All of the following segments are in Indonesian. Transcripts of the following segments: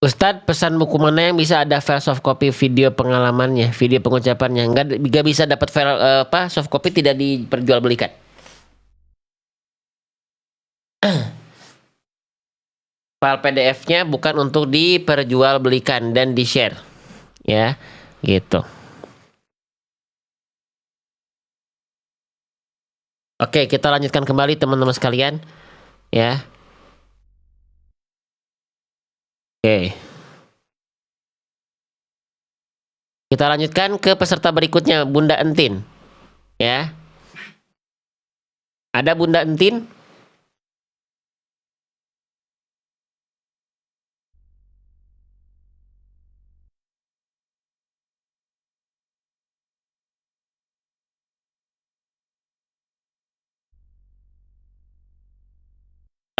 Ustadz, pesan buku mana yang bisa ada file soft copy video pengalamannya, video pengucapannya? Nggak bisa dapat file soft copy, tidak diperjualbelikan. File PDF-nya bukan untuk diperjualbelikan dan di-share, ya, gitu. Oke, kita lanjutkan kembali teman-teman sekalian, ya. Oke. Kita lanjutkan ke peserta berikutnya, Bunda Entin. Ya. Ada Bunda Entin?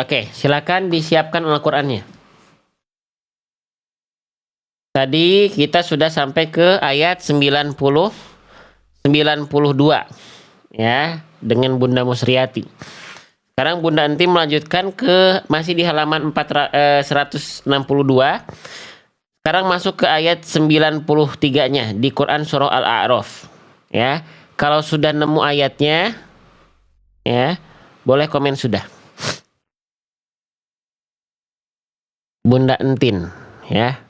Oke, silakan disiapkan Al-Qur'annya. Tadi kita sudah sampai ke ayat 92 ya, dengan Bunda Musriati. Sekarang Bunda Entin melanjutkan ke masih di halaman 162. Sekarang masuk ke ayat 93-nya di Quran surah Al-A'raf. Ya. Kalau sudah nemu ayatnya, ya, boleh komen sudah. Bunda Entin, ya.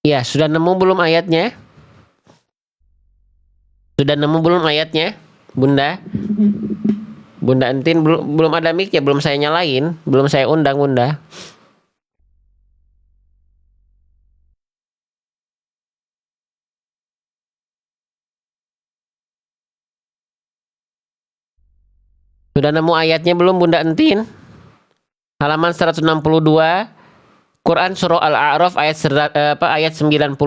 Ya, sudah nemu belum ayatnya? Sudah nemu belum ayatnya, Bunda? Bunda Entin belum ada mic ya, belum saya nyalain, belum saya undang Bunda. Sudah nemu ayatnya belum Bunda Entin? Halaman 162 Quran surah Al-A'raf ayat 93.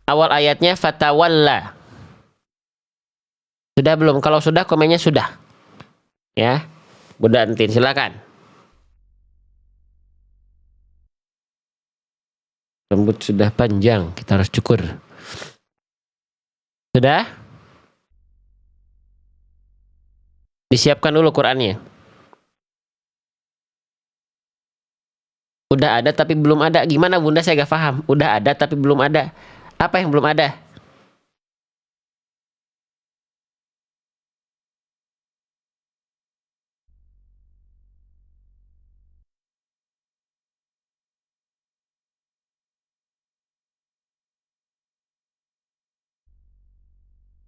Awal ayatnya fatawalla. Sudah belum? Kalau sudah komennya sudah. Ya. Bunda Entin silakan. Rambut sudah panjang, kita harus cukur. Sudah? Disiapkan dulu Qurannya. Udah ada tapi belum ada. Gimana Bunda, saya gak paham. Udah ada tapi belum ada. Apa yang belum ada?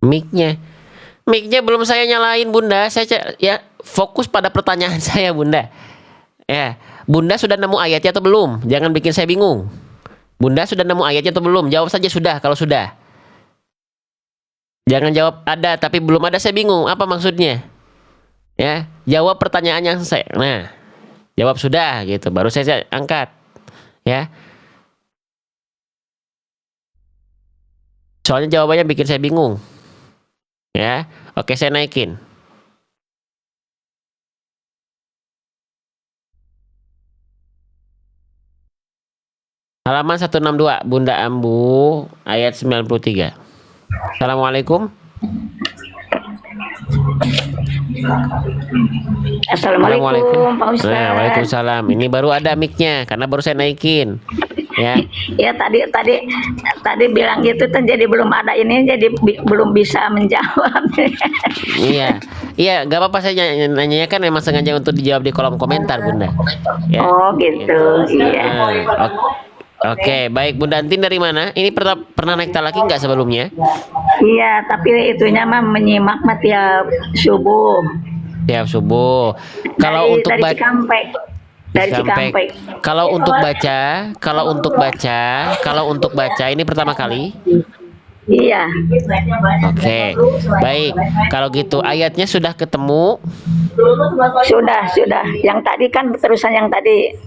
Mic-nya. Mic-nya belum saya nyalain Bunda. Saya ya fokus pada pertanyaan saya Bunda. Ya, Bunda sudah nemu ayatnya atau belum? Jangan bikin saya bingung. Bunda sudah nemu ayatnya atau belum? Jawab saja sudah kalau sudah. Jangan jawab ada tapi belum ada, saya bingung. Apa maksudnya? Ya, jawab pertanyaan yang saya. Nah, jawab sudah gitu. Baru saya angkat. Ya. Soalnya jawabannya bikin saya bingung. Ya. Oke, saya naikin. Halaman 162, Bunda Ambu, ayat 93. Assalamualaikum. Assalamualaikum Pak Ustadz. Nah, waalaikumsalam. Ini baru ada mic-nya karena baru saya naikin. Ya. Ya tadi bilang gitu kan, jadi belum ada ini, jadi belum bisa menjawab. Iya. Iya, gak apa-apa, saya nanya kan memang sengaja untuk dijawab di kolom komentar, Bunda. Ya. Oh gitu. Iya. Oke, baik. Bunda Entin dari mana? Ini pernah naik talaki nggak sebelumnya? Iya, tapi itunya mah menyimak mah tiap subuh. Tiap subuh. Kalau untuk dari Cikampek. Dari Cikampek. Kalau untuk baca ini pertama kali? Iya. Oke, baik. Kalau gitu ayatnya sudah ketemu? Sudah. Yang tadi kan terusan yang tadi.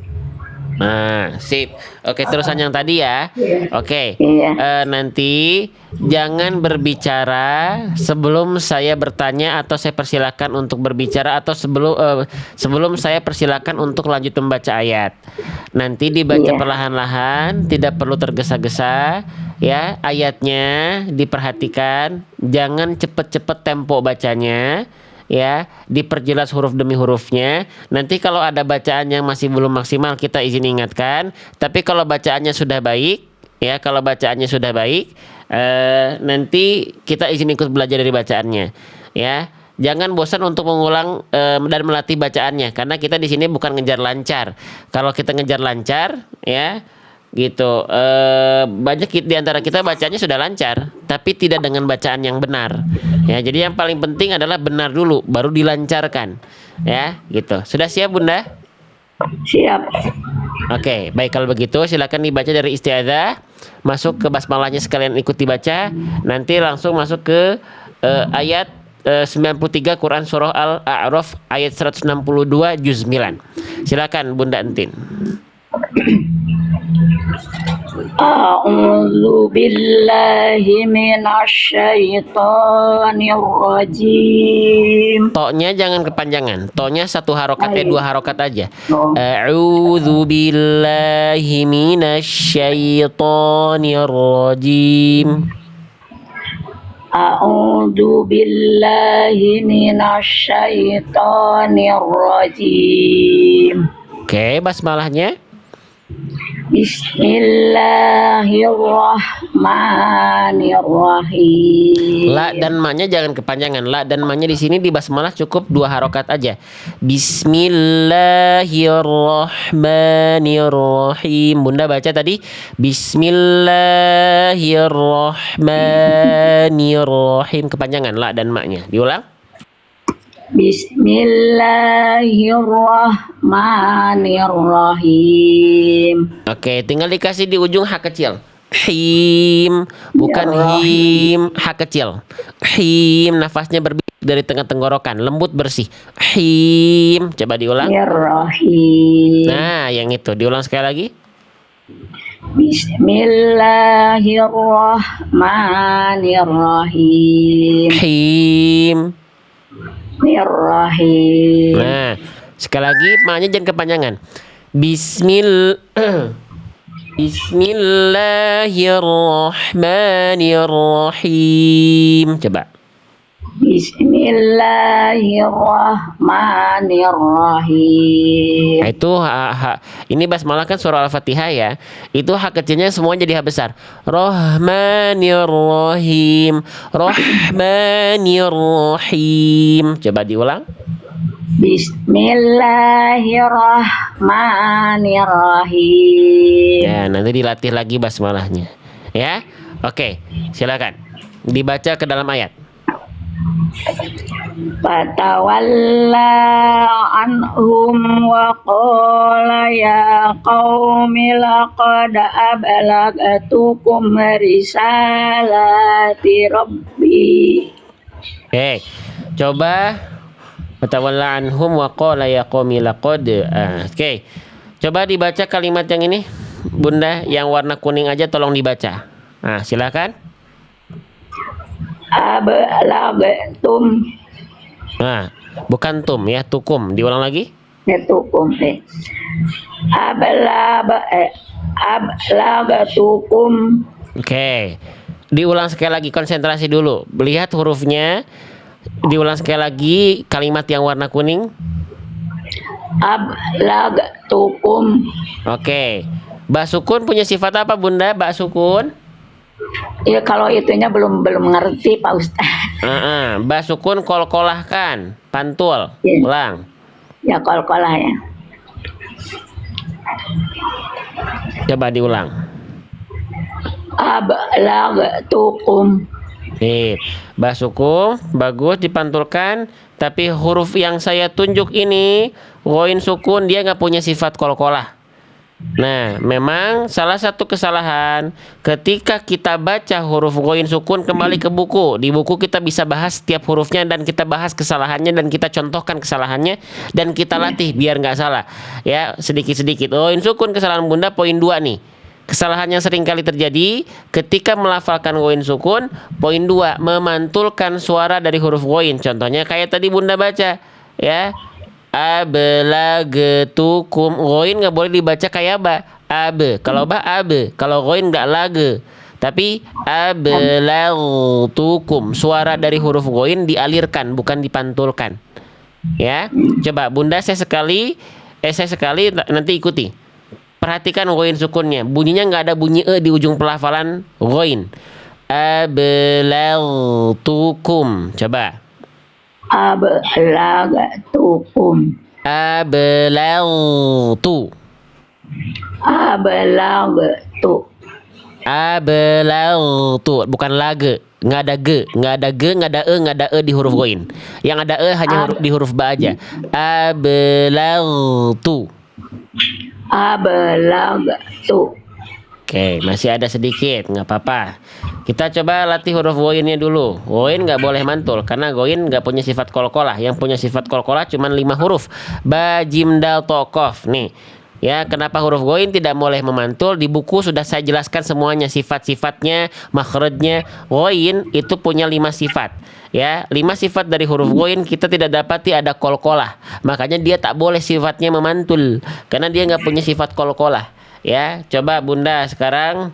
Nah, sip. Oke, terusan yang tadi ya. Oke. Iya. Nanti jangan berbicara sebelum saya bertanya atau saya persilakan untuk berbicara, atau sebelum saya persilakan untuk lanjut membaca ayat. Nanti dibaca Iya. perlahan-lahan, tidak perlu tergesa-gesa, ya. Ayatnya diperhatikan, jangan cepet-cepet tempo bacanya, ya. Diperjelas huruf demi hurufnya. Nanti kalau ada bacaan yang masih belum maksimal, kita izin ingatkan. Tapi kalau bacaannya sudah baik, ya, kalau bacaannya sudah baik, nanti kita izin ikut belajar dari bacaannya, ya. Jangan bosan untuk mengulang dan melatih bacaannya, karena kita di sini bukan ngejar lancar. Kalau kita ngejar lancar, ya, gitu. Banyak di antara kita bacanya sudah lancar, tapi tidak dengan bacaan yang benar. Ya, jadi yang paling penting adalah benar dulu, baru dilancarkan. Ya, gitu. Sudah siap, Bunda? Siap. Oke, baik kalau begitu silakan dibaca dari isti'adzah, masuk ke basmalahnya sekalian ikut dibaca, nanti langsung masuk ke ayat 93 Quran surah Al-A'raf ayat 162 juz 9. Silakan Bunda Entin. A'udzu billahi minasyaitonir rajim. Toknya jangan kepanjangan. Toknya satu harokat, Baik. dua harokat aja. Oh. A'udzu billahi minasyaitonir rajim. A'udzu billahi minasyaitonir rajim. Oke, basmalahnya. Bismillahirrahmanirrahim. La dan ma-nya jangan kepanjangan. La dan ma-nya di sini di basmalah cukup dua harokat aja. Bismillahirrahmanirrahim. Bunda baca tadi Bismillahirrahmanirrahim. Kepanjangan la dan ma-nya. Diulang. Bismillahirrahmanirrahim. Oke, tinggal dikasih di ujung H kecil. Him, bukan him, H kecil. Him, nafasnya berbeda dari tengah tenggorokan, lembut bersih. Him, coba diulang. Rahim. Nah, yang itu diulang sekali lagi. Bismillahirrahmanirrahim. Him. Rahim. Nah, sekali lagi, ma-nya jangan kepanjangan. Bismillahirrahmanirrahim. Coba. Bismillahirrahmanirrahim. Nah, itu ini basmalah kan surah Al-Fatihah ya. Itu hak kecilnya semuanya jadi hak besar. Rahmanirrahim. Rahmanirrahim. Coba diulang. Bismillahirrahmanirrahim. Ya, nanti dilatih lagi basmalahnya. Ya. Oke, silakan. Dibaca ke dalam ayat. Fatawalla anhum wa qala ya qaumi laqad ablagatukum risalati rabbi. Oke. Coba fatawalla anhum wa qala ya qaumi laqad. Oke. Coba dibaca kalimat yang ini. Bunda, yang warna kuning aja tolong dibaca. Nah, silakan. Ablagtum. Nah, bukan tum ya, tukum. Diulang lagi. Tukum ablagatukum. Oke. Diulang sekali lagi, konsentrasi dulu. Lihat hurufnya. Diulang sekali lagi kalimat yang warna kuning. Ablagatukum. Oke. Ba sukun punya sifat apa, Bunda? Ba sukun? Ya kalau itunya belum ngerti Pak Ustaz. Ba sukun kol-kolahkan, pantul. Iya. Ulang. Ya kol-kolah ya. Coba diulang. Ablagatukum. Nih, ba sukun bagus dipantulkan, tapi huruf yang saya tunjuk ini ghoin sukun dia nggak punya sifat kol-kolah. Nah, memang salah satu kesalahan ketika kita baca huruf ghoin sukun, kembali ke buku. Di buku kita bisa bahas setiap hurufnya dan kita bahas kesalahannya dan kita contohkan kesalahannya dan kita latih biar nggak salah. Ya, sedikit-sedikit. Ghoin sukun kesalahan Bunda poin 2 nih. Kesalahan yang sering kali terjadi ketika melafalkan ghoin sukun. Poin 2, memantulkan suara dari huruf ghoin. Contohnya kayak tadi Bunda baca, ya. ablagtukum. Ghoin nggak boleh dibaca kayak ba. Abe. Kalau ba abe. Kalau ghoin nggak lage. Tapi ablagtukum. Suara dari huruf ghoin dialirkan, bukan dipantulkan. Ya. Coba Bunda saya sekali nanti ikuti. Perhatikan ghoin sukunnya. Bunyinya nggak ada bunyi e di ujung pelafalan ghoin. Ablagtukum. Coba. Ablagtukum. Ablagtu. Ablagtu. Ablagtu. Bukan lage. Nggak ada g, nggak ada g, nggak ada e di huruf ghoin. Yang ada e hanya di huruf ba aja. Ablagtu. Ablagtu. Oke, masih ada sedikit, nggak apa-apa. Kita coba latih huruf ghoinnya dulu. Ghoin nggak boleh mantul, karena ghoin nggak punya sifat kolkolah. Yang punya sifat kolkolah cuma 5 huruf. Ba, jim, dal, to, kof. Nih, ya kenapa huruf ghoin tidak boleh memantul? Di buku sudah saya jelaskan semuanya, sifat-sifatnya, makhrajnya. Ghoin itu punya 5 sifat. Ya, 5 sifat dari huruf ghoin kita tidak dapati ada kolkolah. Makanya dia tak boleh sifatnya memantul, karena dia nggak punya sifat kolkolah. Ya, coba Bunda sekarang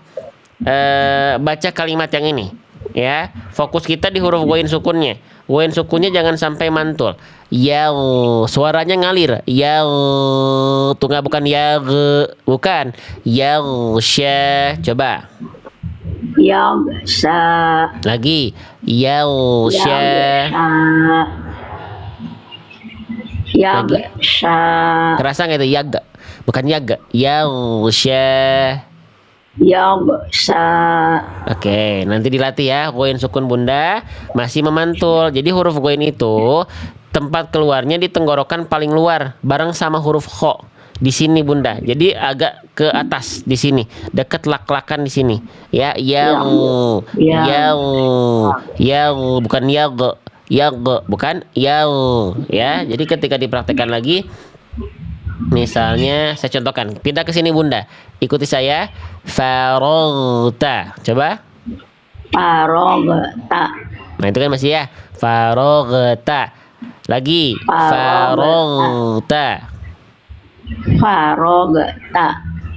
baca kalimat yang ini. Ya, fokus kita di huruf ghoin sukunnya. Ghoin sukunnya jangan sampai mantul. Yal, suaranya ngalir. Yal, tuh nggak bukan yal, bukan. Yal, sya. Coba. Yagsa. Lagi. Yal, sya. Yagsa. Kerasa nggak itu yaga? Bukan yaga. Yal, sya. Yagsa. Oke, nanti dilatih ya. Ghoin sukun Bunda masih memantul. Jadi huruf ghoin itu tempat keluarnya di tenggorokan paling luar, bareng sama huruf kho di sini Bunda. Jadi agak ke atas di sini, dekat lak-lakan di sini. Ya, yang, bukan yag, bukan yag. Ya, jadi ketika dipraktekkan lagi. Misalnya saya contohkan, pindah ke sini Bunda. Ikuti saya. Farogta. Coba. Farogta. Nah, itu kan masih ya. Farogta. Lagi. Farogta. Farogta.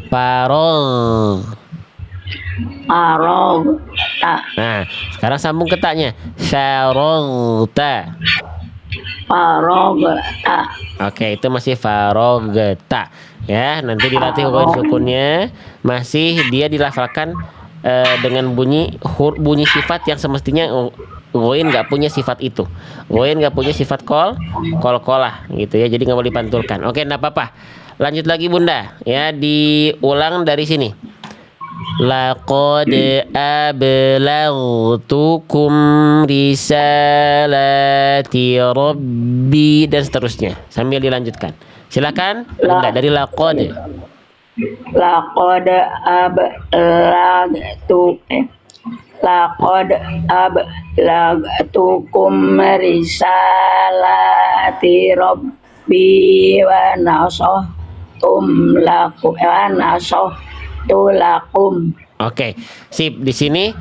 Farog. Farogta. Nah, sekarang sambung ke taknya. Farogta. Farogta. Oke, itu masih farogta. Ya, nanti dilatih ghoin sukunnya. Masih dia dilafalkan dengan bunyi sifat yang semestinya ghoin nggak punya sifat itu. Ghoin nggak punya sifat kolkolah gitu ya. Jadi nggak boleh dipantulkan. Oke, nggak apa-apa. Lanjut lagi Bunda. Ya, diulang dari sini. Laqad ablagtukum risalati rabbi, dan seterusnya sambil dilanjutkan. Silakan Bunda dari laqad. Laqad ablagtukum risalati rabbi wa nasahtum lakum. Oke, sip. Di sini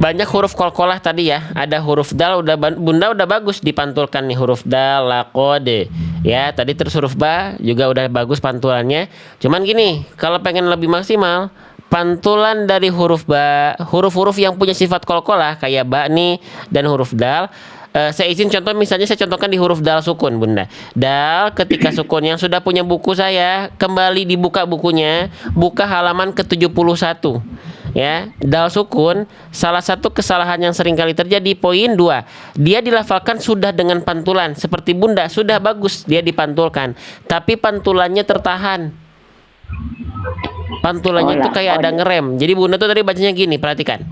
banyak huruf kolkolah tadi ya. Ada huruf dal, Bunda udah bagus dipantulkan nih huruf dal, laqad. Ya, tadi terus huruf ba juga udah bagus pantulannya. Cuman gini, kalau pengen lebih maksimal, pantulan dari huruf ba, huruf-huruf yang punya sifat kolkolah kayak ba nih dan huruf dal. Saya izin contoh, misalnya saya contohkan di huruf dal sukun Bunda. Dal ketika sukun, yang sudah punya buku saya, kembali dibuka bukunya, buka halaman ke-71. Ya, dal sukun, salah satu kesalahan yang sering kali terjadi, poin 2. Dia dilafalkan sudah dengan pantulan, seperti Bunda, sudah bagus dia dipantulkan, tapi pantulannya tertahan. Pantulannya itu kayak ada ngerem. Jadi Bunda tuh tadi bacanya gini, perhatikan.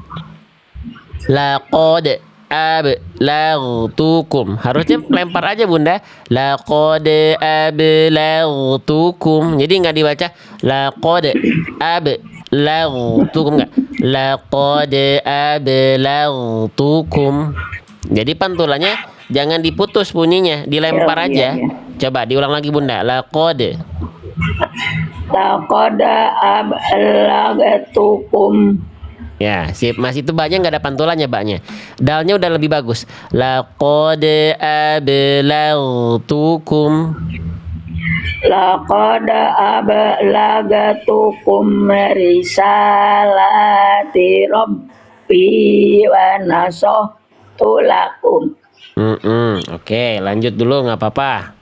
Laqad ablagtukum. Harusnya lempar aja Bunda. Laqad ablagtukum. Jadi nggak dibaca laqad ablagtukum, nggak. Laqad ablagtukum. Jadi pantulannya jangan diputus bunyinya, dilempar aja. Coba diulang lagi Bunda. Laqad Ablagtukum. Ya, sip. Mas itu baknya nggak ada pantulannya baknya. Dalnya udah lebih bagus. Laqad ablagtukum. Laqad ablagatukum risalati rabbi wa nasahtu lakum. Oke, lanjut dulu nggak apa-apa.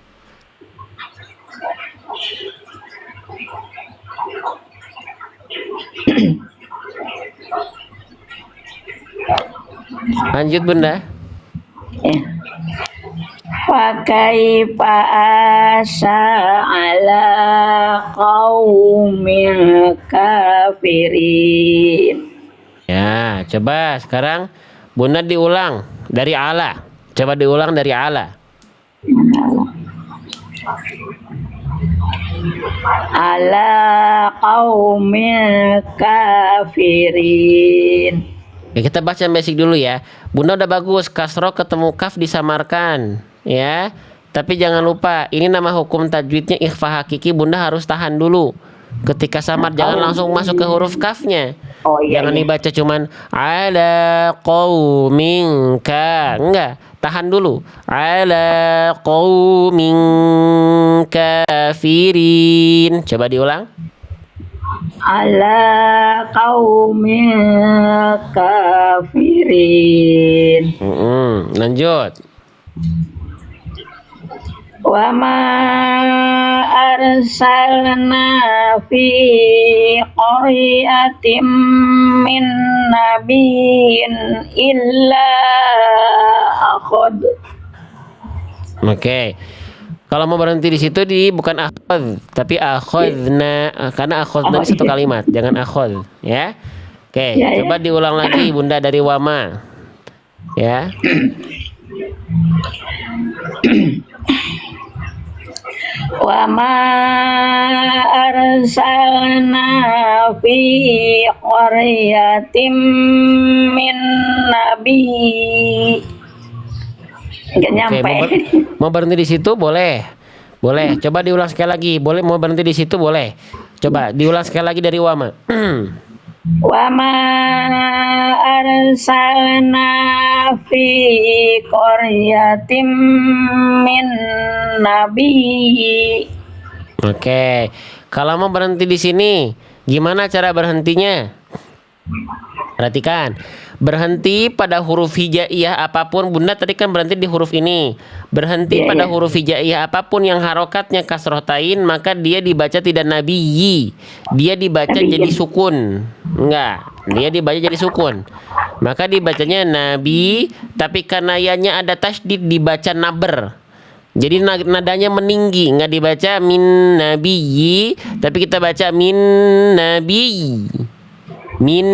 Lanjut Bunda. Fa kaifa asa ala qaumin kafirin. Ya, coba sekarang Bunda diulang dari ala. Coba diulang dari ala. Ala qaumin kafirin. Ya, kita baca yang basic dulu ya. Bunda udah bagus, kasroh ketemu kaf disamarkan, ya. Tapi jangan lupa, ini nama hukum tajwidnya ikhfa hakiki. Bunda harus tahan dulu. Ketika samar jangan langsung masuk ke huruf kafnya. Oh iya. Jangan Iya. dibaca cuman ala qaumin ka. Enggak, tahan dulu. Ala qaumin kafirin. Coba diulang. Ala qaumin kafirin. Lanjut. Wa ma arsalna fi qaryatin min nabiyyin illa akhad. Oke. Kalau mau berhenti di situ bukan akhadz, tapi akhadna, karena akhadna ini satu kalimat, jangan akhadz, ya. Oke, Ya, ya. coba diulang lagi Bunda dari wama. Ya. Wa ma arsalna fi qaryatin min nabi. Nggak Oke, nyampe. mau berhenti di situ boleh. Boleh. Coba diulang sekali lagi. Boleh, mau berhenti di situ boleh. Coba diulang sekali lagi dari wama. Wa ma arsalna fi qaryatin min nabi. Oke. Kalau mau berhenti di sini, gimana cara berhentinya? Perhatikan. Berhenti pada huruf hijaiyah apapun. Bunda tadi kan berhenti di huruf ini. Berhenti Iya, pada iya. huruf hijaiyah apapun yang harokatnya kasroh tain, maka dia dibaca tidak nabiyyi. Dia dibaca Nabiyyin. jadi sukun. Enggak, dia dibaca jadi sukun. Maka dibacanya nabi, tapi karena yanya ada tasydid dibaca naber. Jadi nadanya meninggi, nggak dibaca min nabiyyi, tapi kita baca min nabiyyi. Min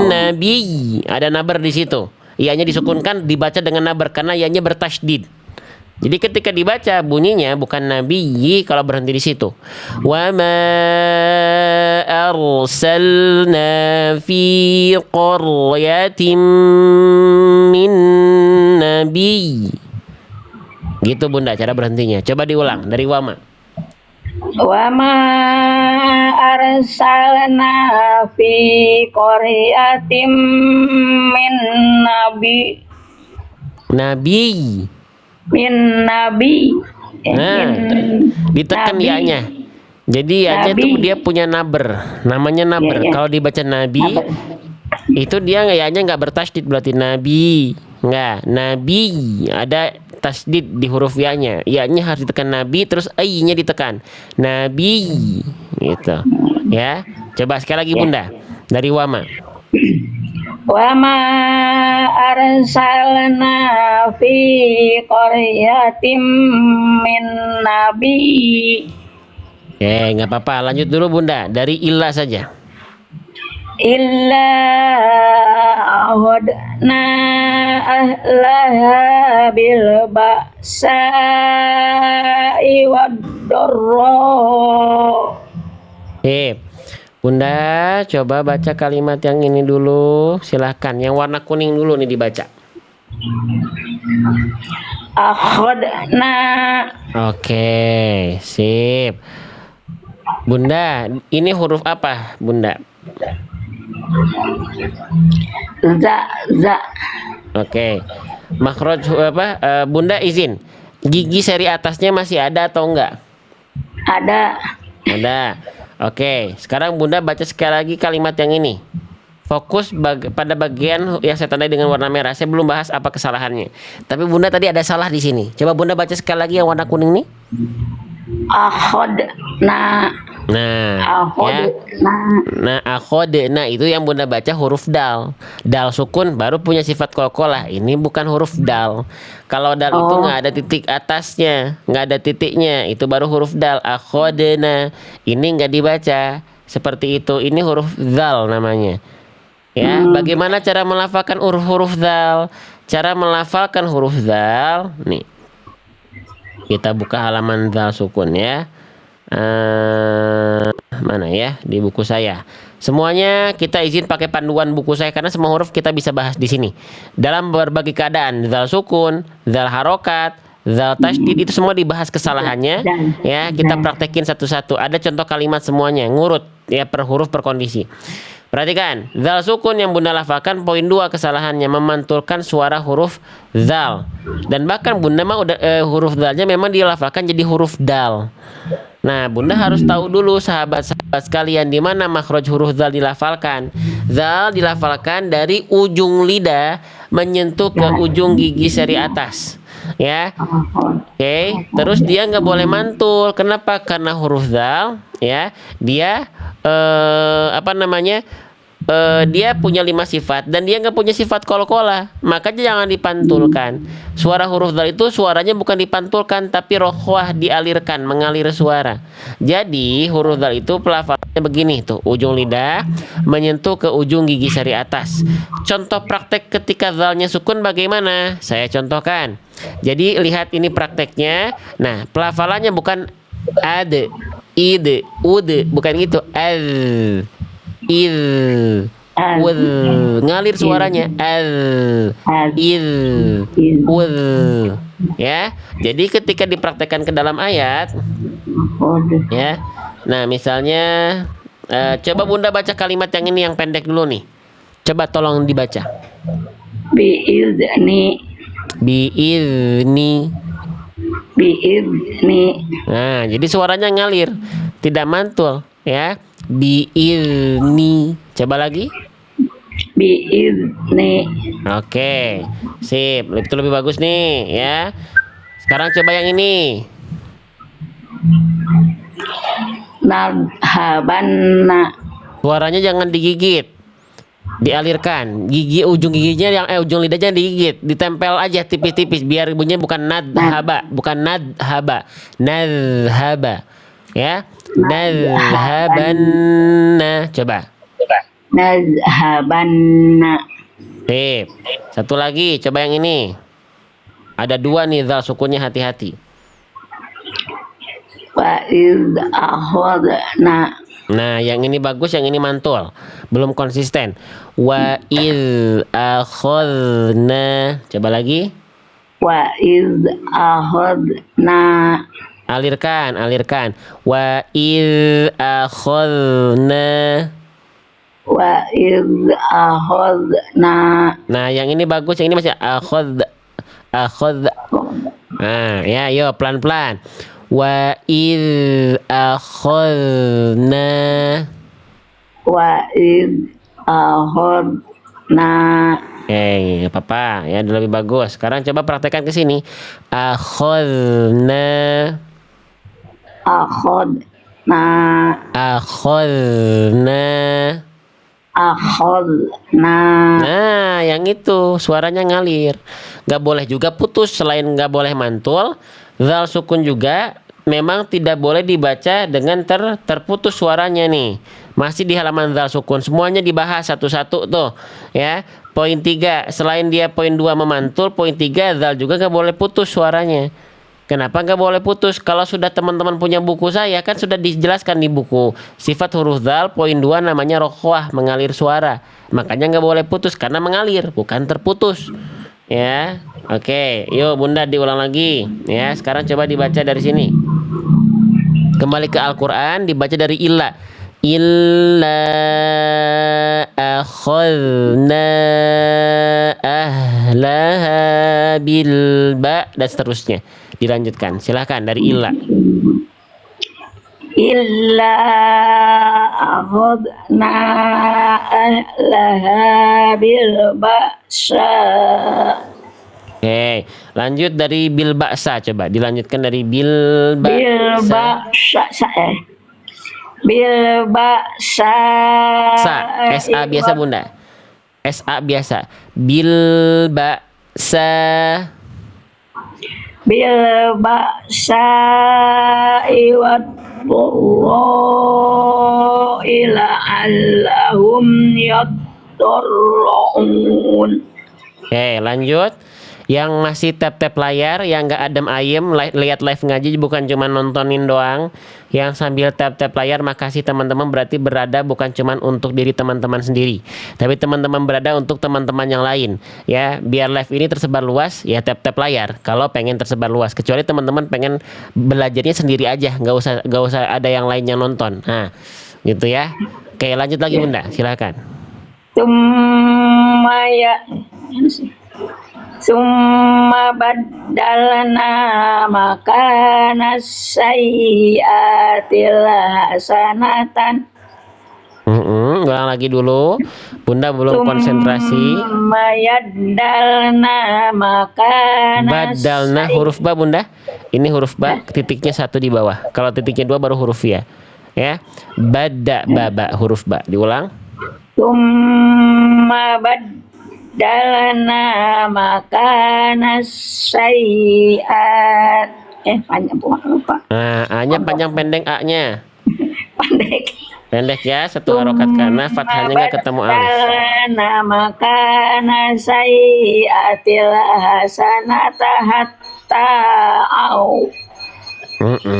nabi, ada nabar di situ. Ianya disukunkan dibaca dengan nabar karena ianya bertasydid. Jadi ketika dibaca bunyinya bukan nabiyyi kalau berhenti di situ. Wa ma arsalna fi qaryatin min nabiy. Gitu Bunda cara berhentinya. Coba diulang dari wama. Wa ma arsalna fi qaryatin min nabi Nabi. min nabi. Nah, ditekan nabi. ya-nya. Jadi ya-nya Nabi. tuh dia punya naber, namanya naber. Iya, iya. Kalau dibaca nabi, Naber. itu dia ya-nya nggak bertasydid berarti nabi, nggak nabi. Ada tasydid di huruf ya-nya. Ya-nya harus ditekan nabi, terus ai-nya ditekan nabi, gitu. Ya, coba sekali lagi Ya. Bunda dari wama. Wa ma arsalna fi qaryatin min nabi. Nggak apa-apa. Lanjut dulu Bunda dari illa saja. Illa ahodna ahlaha bil ba'sa'i wad dharra. Bunda, coba baca kalimat yang ini dulu. Silahkan, yang warna kuning dulu nih dibaca. Ahodna. Oke, sip. Bunda, ini huruf apa, Bunda? Za, za. Oke. Makhraj apa? Bunda izin. Gigi seri atasnya masih ada atau enggak? Ada. Ada. Oke. Sekarang Bunda baca sekali lagi kalimat yang ini. Fokus pada bagian yang saya tandai dengan warna merah. Saya belum bahas apa kesalahannya. Tapi Bunda tadi ada salah di sini. Coba Bunda baca sekali lagi yang warna kuning nih. Akhodna. Nah, ya. Akhodna. Nah, akhodna itu yang Bunda baca huruf dal. Dal sukun baru punya sifat qalqalah. Ini bukan huruf dal. Kalau dal itu nggak ada titik atasnya, nggak ada titiknya, itu baru huruf dal. Akhodna. Ini nggak dibaca seperti itu. Ini huruf dal namanya. Ya, bagaimana cara melafalkan huruf-huruf dal? Cara melafalkan huruf dal, nih. Kita buka halaman dal sukun ya. Mana ya di buku saya. Semuanya kita izin pakai panduan buku saya karena semua huruf kita bisa bahas di sini. Dalam berbagai keadaan, dal sukun, dal harokat, dal tasydid itu semua dibahas kesalahannya. Ya, kita praktekin satu-satu. Ada contoh kalimat semuanya, ngurut ya per huruf per kondisi. Perhatikan, zal sukun yang Bunda lafalkan poin 2 kesalahannya memantulkan suara huruf zal. Dan bahkan Bunda mah udah huruf zalnya memang dilafalkan jadi huruf dal. Nah, Bunda harus tahu dulu sahabat-sahabat sekalian di mana makhraj huruf zal dilafalkan. Zal dilafalkan dari ujung lidah menyentuh ke ujung gigi seri atas. Ya. Oke, terus dia nggak boleh mantul. Kenapa? Karena huruf zal ya, dia apa namanya? Dia punya 5 sifat dan dia nggak punya sifat qalqalah, makanya jangan dipantulkan. Suara huruf dal itu suaranya bukan dipantulkan tapi rokhwah, dialirkan, mengalir suara. Jadi huruf dal itu pelafalannya begini tuh, ujung lidah menyentuh ke ujung gigi seri atas. Contoh praktek ketika dalnya sukun bagaimana? Saya contohkan. Jadi lihat ini prakteknya. Nah, pelafalannya bukan ad, id, ud, bukan gitu. Al, il, wal, ngalir suaranya. Al, il, wal. Ya. Jadi ketika dipraktekkan ke dalam ayat, ya. Nah, misalnya coba Bunda baca kalimat yang ini yang pendek dulu nih. Coba tolong dibaca. Biizni. Biizni. Biizni. Nah, jadi suaranya ngalir, tidak mantul, ya. Biizni. Coba lagi. Biizni. Oke, sip. Itu lebih bagus nih, ya. Sekarang coba yang ini. Nadhabanna. Suaranya jangan digigit, dialirkan. Gigi ujung giginya ujung lidahnya digigit, ditempel aja tipis-tipis biar bunyinya bukan nadhaba, bukan nadhaba, nadhaba. Ya. Nadhabanna. Coba. Nadhabanna. Sip. Satu lagi, coba yang ini. Ada 2 nih zal sukunnya, hati-hati. Wa iz akhadna. Nah, yang ini bagus, yang ini mantul. Belum konsisten. Wa iz akhadna. Coba lagi. Wa iz akhadna. Alirkan, alirkan. Wa iz akhadna. Wa iz akhadna. Nah, yang ini bagus, yang ini masih akhad. Akhad. Nah, ya, yo pelan-pelan. Wa iz akhadna. Wa iz akhadna. Nggak apa-apa, ya lebih bagus. Sekarang coba praktekkan ke sini. Akhadna. Akhadna. Akhadna. Akhadna. Nah, yang itu suaranya ngalir. Nggak boleh juga putus. Selain nggak boleh mantul, zal sukun juga memang tidak boleh dibaca dengan terputus suaranya nih. Masih di halaman zal sukun. Semuanya dibahas satu-satu tuh, ya. Poin 3, selain dia poin 2 memantul, poin 3 zal juga nggak boleh putus suaranya. Kenapa nggak boleh putus? Kalau sudah teman-teman punya buku saya, kan sudah dijelaskan di buku. Sifat huruf zal poin 2 namanya rokhwah, mengalir suara. Makanya nggak boleh putus karena mengalir, bukan terputus. Ya, oke. Yuk Bunda diulang lagi. Ya, sekarang coba dibaca dari sini. Kembali ke Al-Quran, dibaca dari illa. illa akhadna ahlaha bil ba dan seterusnya. Dilanjutkan. Silakan dari illa. illa akhadna ahlaha bil ba'sa. Oke, lanjut dari bil ba'sa, coba dilanjutkan dari bil bil ba'sa. ba'sa bil ba'sa SA biasa Bunda. SA biasa. Bil ba'sa. bil ba'sa iwat ila allahum yadurrun. Oke, lanjut. Yang masih tap-tap layar, yang nggak adem ayem, lihat live ngaji bukan cuma nontonin doang. Yang sambil tap-tap layar, makasih teman-teman, berarti berada bukan cuma untuk diri teman-teman sendiri, tapi teman-teman berada untuk teman-teman yang lain. Ya, biar live ini tersebar luas, ya tap-tap layar. Kalau pengen tersebar luas, kecuali teman-teman pengen belajarnya sendiri aja, nggak usah ada yang lain yang nonton. Nah, gitu ya. Oke, lanjut lagi Bunda, silakan. Summa baddalna makana sayyi'atil hasanatan. Ulang lagi dulu. Bunda belum konsentrasi. Summa yaddalna makana Badalna huruf ba Bunda. Ini huruf ba, titiknya satu di bawah. Kalau titiknya dua baru huruf ya. Ya. Bada baba huruf ba. Diulang. Summa baddalna makana sayyi'at. Panjang lupa. Nah, A-nya panjang pendek A-nya. Pendek. Pendek ya, satu harokat karena fathahnya nggak ketemu alif. Nama kana sayyi'atil hasanata hatta au.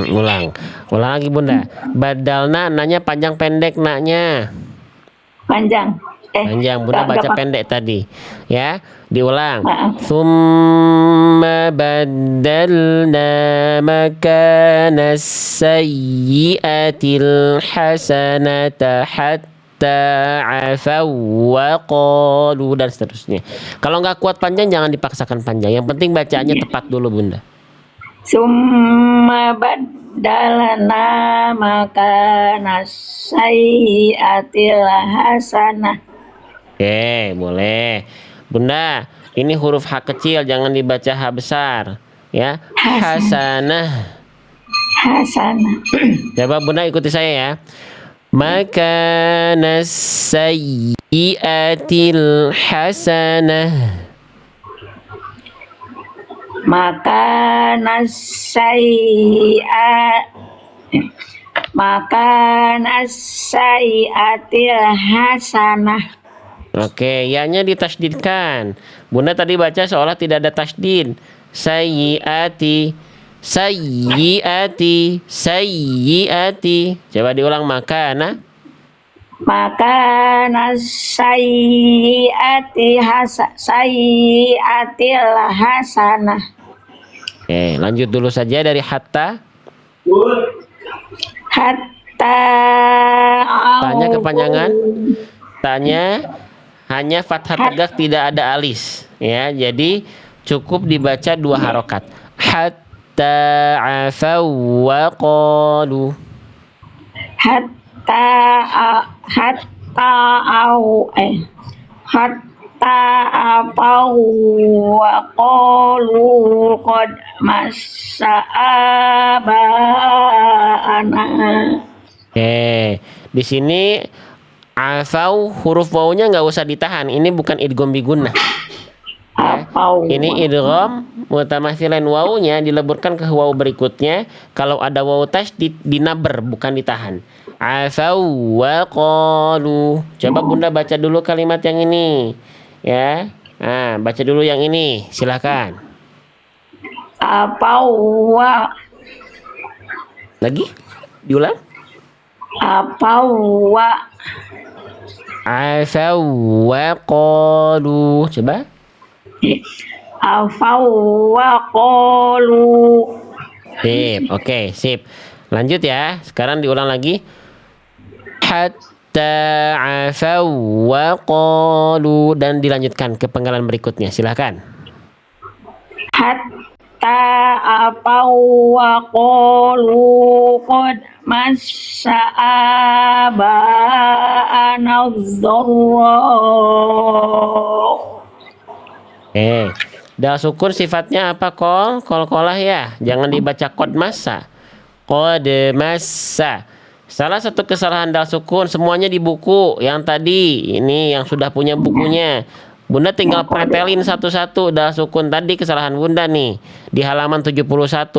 Ulang lagi Bunda. Badalna nanya panjang pendek naknya. Panjang. Panjang, Bunda baca pendek tadi. Ya, diulang. Maaf. Summa baddalna makana sayyi'atil hasanata hatta afaw wa qalu dan seterusnya. Kalau nggak kuat panjang jangan dipaksakan panjang. Yang penting bacaannya tepat dulu Bunda. Summa baddalna makana sayyi'atil hasanah. Oke, boleh. Bunda, ini huruf H kecil, jangan dibaca H besar. Ya, hasanah. Hasanah. Coba Bunda ikuti saya ya. Makana sayyi'atil hasanah. Makana sayyi'atil hasanah. Oke, ya-nya ditasdidkan. Bunda tadi baca seolah tidak ada tasdid. Sayyiati, sayyiati, sayyiati. Coba diulang makana. Makana sayyi'atil hasanah. Oke, lanjut dulu saja dari hatta. Hatta Tanya kepanjangan. Tanya hanya fathah tegak tidak ada alis ya, jadi cukup dibaca dua harokat. Hatta afaw wa qalu. Hatta apau wa qalu qad massa abana. Oke, di sini afau huruf wawunya nggak usah ditahan. Ini bukan idgham bigunnah. Ini idgham mutamathilan wawunya dileburkan ke wawu berikutnya. Kalau ada wawu tasydid dinaber bukan ditahan. Afau wa qalu. Coba Bunda baca dulu kalimat yang ini. Ya. Nah, baca dulu yang ini. Silakan. Apau wa. Lagi? Diulang. Apau wa. Afau wa qalu. Coba. Afau wa qalu. Sip, oke, sip. Lanjut ya. Sekarang diulang lagi. hatta afaw wa qalu, dan dilanjutkan ke penggalan berikutnya. Silakan. hatta apau wa qalu qad massa aba'ana dharra. Dal sukun sifatnya apa, kol? Kol-kolah ya. Jangan dibaca qad massa. Qad massa. Salah satu kesalahan dal sukun, semuanya di buku yang tadi. Ini yang sudah punya bukunya. Bunda tinggal pretelin satu-satu dal sukun tadi, kesalahan Bunda nih. Di halaman 71,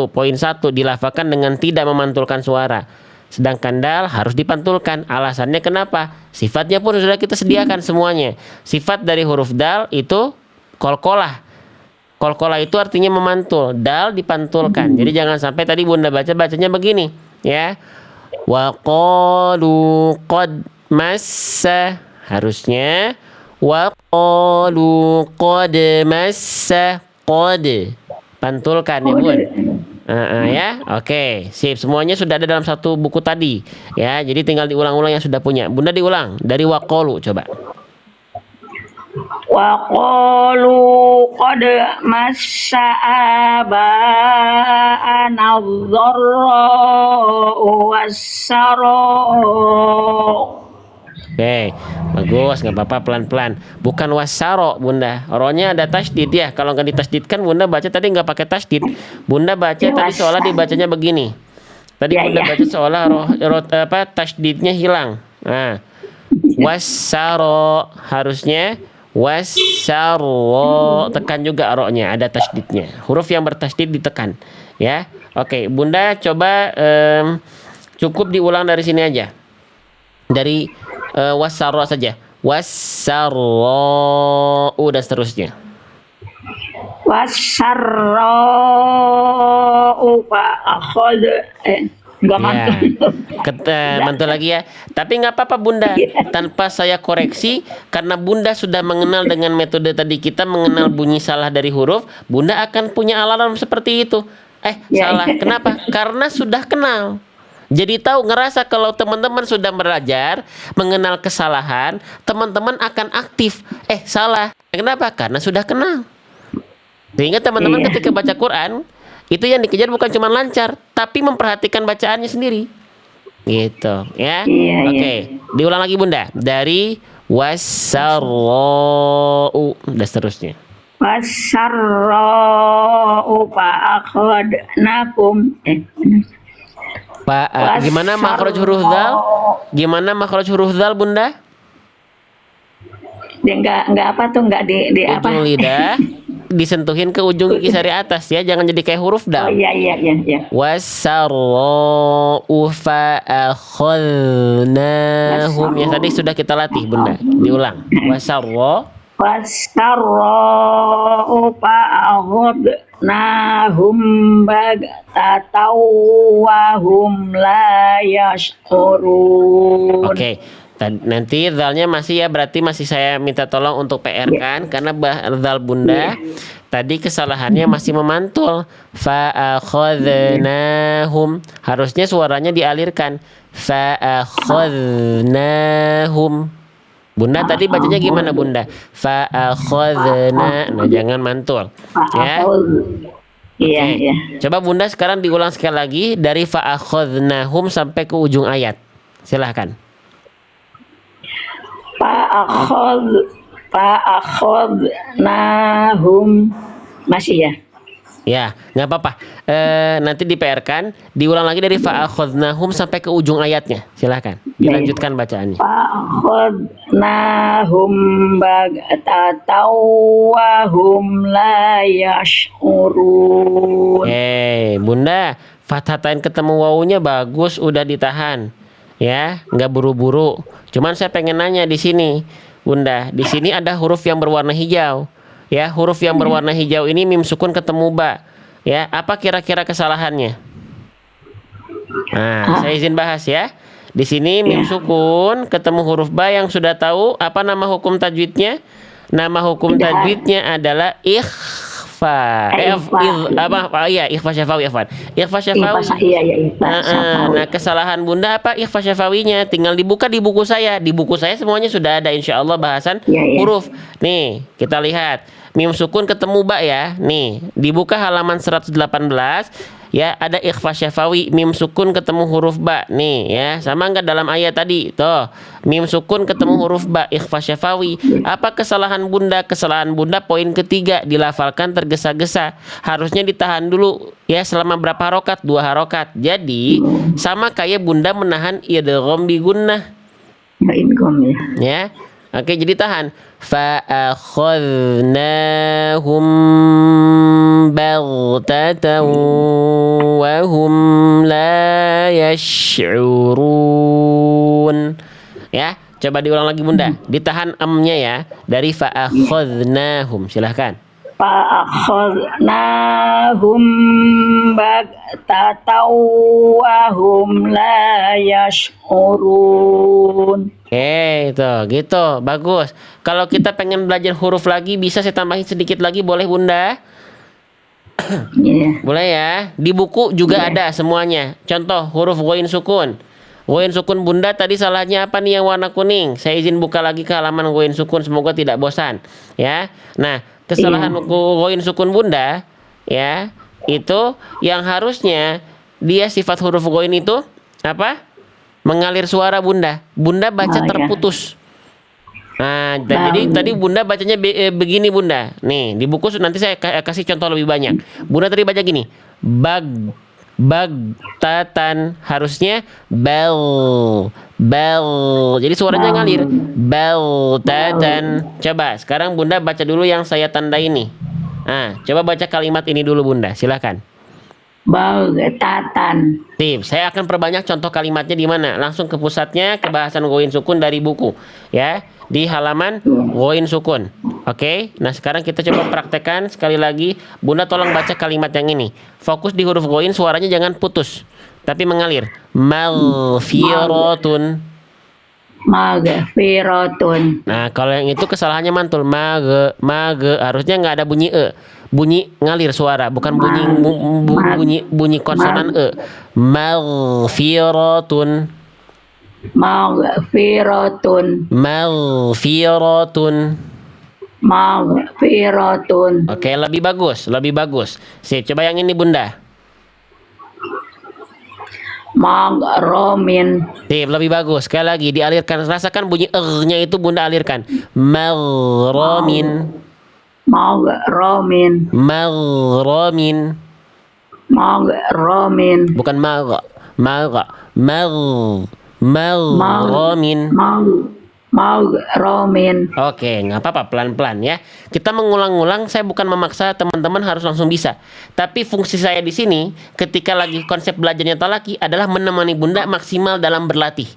poin 1, dilafakan dengan tidak memantulkan suara. Sedangkan dal harus dipantulkan. Alasannya kenapa? Sifatnya pun sudah kita sediakan semuanya. Sifat dari huruf dal itu kolkolah. Kolkolah itu artinya memantul. Dal dipantulkan. Jadi jangan sampai tadi Bunda bacanya begini, ya. Wa qalu qad massa. Harusnya wa qalu qad massa. Qad. Pantulkan ya, Bun. Ya, oke, sip. Semuanya sudah ada dalam satu buku tadi, ya. Jadi tinggal diulang-ulang yang sudah punya. Bunda diulang dari waqalu, coba. Wa qalu qad massa aba'ana dharra wassara. Oke, bagus, nggak apa-apa, pelan-pelan. Bukan wasaro, Bunda. Ronya ada tasdid ya. Kalau nggak ditasdidkan, Bunda baca tadi nggak pakai tasdid. Bunda baca Ya, tadi seolah dibacanya begini. Tadi Ya, Bunda ya. baca seolah tasdidnya hilang. Nah, wasaro harusnya wasaro, tekan juga ro-nya, ada tasdidnya. Huruf yang bertasdid ditekan, ya. Oke, Bunda coba cukup diulang dari sini aja. Dari wasaro saja. Wasaro dan seterusnya. Wassara fa akhad enggak mantul. Mantul lagi ya. Tapi nggak apa-apa Bunda, tanpa saya koreksi, karena Bunda sudah mengenal dengan metode tadi kita mengenal bunyi salah dari huruf, Bunda akan punya alarm seperti itu. Ya. Salah. Kenapa? Karena sudah kenal. Jadi tahu, ngerasa kalau teman-teman sudah belajar mengenal kesalahan, teman-teman akan aktif. Salah. Kenapa? Karena sudah kenal. Sehingga teman-teman Iya. ketika baca Quran, itu yang dikejar bukan cuma lancar, tapi memperhatikan bacaannya sendiri. Gitu, ya. Iya, Oke, diulang lagi Bunda. Dari wasarra'u dan seterusnya. Wassara fa akhadnakum Pak, gimana makhraj huruf dal? Gimana makhraj huruf dal, Bunda? Dia enggak apa tuh, enggak di apa? Ujung lidah disentuhin ke ujung gigi sari atas ya, jangan jadi kayak huruf Oh dal. iya. Wasarra'u fa akhadnahum. Yang tadi sudah kita latih, Bunda. Diulang. Wasarra. Wassara fa akhadnahum baghtatan wa hum la yash'urun. Oke. Nanti zalnya masih ya, berarti masih saya minta tolong untuk PR kan, karena zal Bunda tadi kesalahannya masih memantul. Fa akhadnahum, harusnya suaranya dialirkan. Fa akhadnahum. Bunda tadi bacanya gimana Bunda? Fa akhadna. Nah, jangan mantul. Ya. Iya. Coba Bunda sekarang diulang sekali lagi dari fa akhadnahum sampai ke ujung ayat. Silahkan. Fa'akhadnahum. Masih ya? Ya, nggak apa-apa. Nanti di PR kan, diulang lagi dari fa'akhadnahum sampai ke ujung ayatnya. Silahkan, dilanjutkan bacaannya. Fa'akhadnahum baghtatan wa hum la yash'urun. Bunda, fathatain ketemu wawunya bagus, udah ditahan. Ya, nggak buru-buru. Cuman saya pengen nanya di sini, Bunda. Di sini ada huruf yang berwarna hijau. Ya, huruf yang berwarna hijau ini mim sukun ketemu ba. Ya, apa kira-kira kesalahannya? Nah, saya izin bahas ya. Di sini mim sukun ketemu huruf ba yang sudah tahu apa nama hukum tajwidnya? Nama hukum tajwidnya adalah ikhfa. Ikhfa. Ikhfa syafawi, Afwan. Ikhfa syafawi. Iya, ikhfa syafawi. Nah, kesalahan Bunda apa? Ikhfa syafawinya. Tinggal dibuka di buku saya. Di buku saya semuanya sudah ada insya Allah bahasan Iya. huruf. Nih, kita lihat. Mim sukun ketemu ba ya. Nih, dibuka halaman 118 ya, ada ikhfa syafawi, mim sukun ketemu huruf ba. Nih ya, sama enggak dalam ayat tadi? Tuh, mim sukun ketemu huruf ba, ikhfa syafawi. Apa kesalahan Bunda? Kesalahan Bunda poin ketiga, dilafalkan tergesa-gesa. Harusnya ditahan dulu ya selama berapa harokat? 2 harokat. Jadi, sama kayak Bunda menahan idgham bi gunnah. Ya, idgham ya. Ya. Oke, jadi tahan. Fa akhadnahum baghtatan wa hum la yash'urun. Ya, coba diulang lagi Bunda. Ditahan amnya ya dari fa akhadnahum. Silahkan. Fa akhadnahum baghtatan wa hum la yash'urun. Oke, itu gitu, bagus. Kalau kita pengen belajar huruf lagi, bisa saya tambahin sedikit lagi, boleh Bunda? Iya. Boleh ya. Di buku juga ada semuanya. Contoh huruf ghain sukun. Ghain sukun Bunda tadi salahnya apa nih yang warna kuning? Saya izin buka lagi ke halaman ghain sukun, semoga tidak bosan. Ya. Nah, kesalahan ghain sukun Bunda ya, itu yang harusnya dia sifat huruf ghain itu apa? Mengalir suara Bunda. Bunda baca terputus. Nah, jadi tadi Bunda bacanya begini Bunda. Nih, di buku nanti saya kasih contoh lebih banyak. Bunda tadi baca gini. Baghtatan, harusnya bel. Jadi suaranya ngalir. Baghtatan. Coba sekarang Bunda baca dulu yang saya tanda ini. Nah, coba baca kalimat ini dulu Bunda. Silakan. Baghtatan. Tip, saya akan perbanyak contoh kalimatnya di mana. Langsung ke pusatnya, ke bahasan ghain sukun dari buku, ya, di halaman ghain sukun. Oke, nah sekarang kita coba praktekkan sekali lagi. Bunda tolong baca kalimat yang ini. Fokus di huruf ghain, suaranya jangan putus, tapi mengalir. Maghfiratun. Maghfiratun. Nah, kalau yang itu kesalahannya mantul. Harusnya nggak ada bunyi bunyi ngalir suara, bukan bunyi konsonan Maghfiratun. Oke, lebih bagus. Sip, coba yang ini Bunda. Maghromin. Sip, lebih bagus. Sekali lagi dialirkan, rasakan bunyi nya itu Bunda alirkan. Maghromin. Bukan maghromin. Oke, nggak apa-apa, pelan-pelan ya. Kita mengulang-ulang. Saya bukan memaksa teman-teman harus langsung bisa. Tapi fungsi saya di sini ketika lagi konsep belajarnya talaki adalah menemani Bunda maksimal dalam berlatih.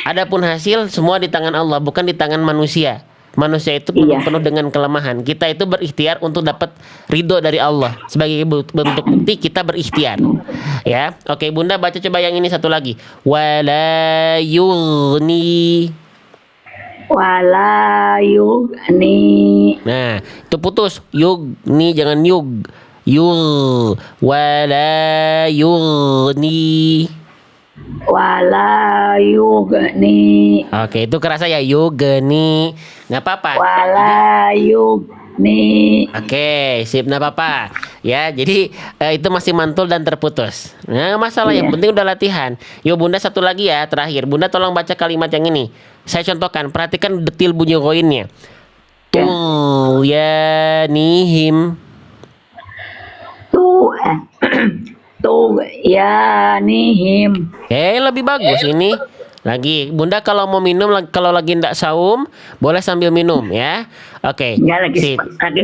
Adapun hasil semua di tangan Allah, bukan di tangan manusia. Manusia itu penuh dengan kelemahan. Kita itu berikhtiar untuk dapat ridho dari Allah. Sebagai bentuk bukti kita berikhtiar. Ya, oke Bunda baca coba yang ini satu lagi. Wala yughni. Nah, itu putus. Yugni, jangan yug. Wala yughni. Oke, itu kerasa ya, yugni. Nggak apa-apa. Oke, sip, nggak apa-apa. Ya, jadi itu masih mantul dan terputus. Nah, masalah yang penting udah latihan. Yuk Bunda satu lagi ya, terakhir. Bunda tolong baca kalimat yang ini. Saya contohkan, perhatikan detil bunyi ghainnya. Tuyanihim. Tuyanihim. Oke, lebih bagus ini. Lagi, Bunda kalau mau minum, kalau lagi ndak saum, boleh sambil minum ya. Oke. Lagi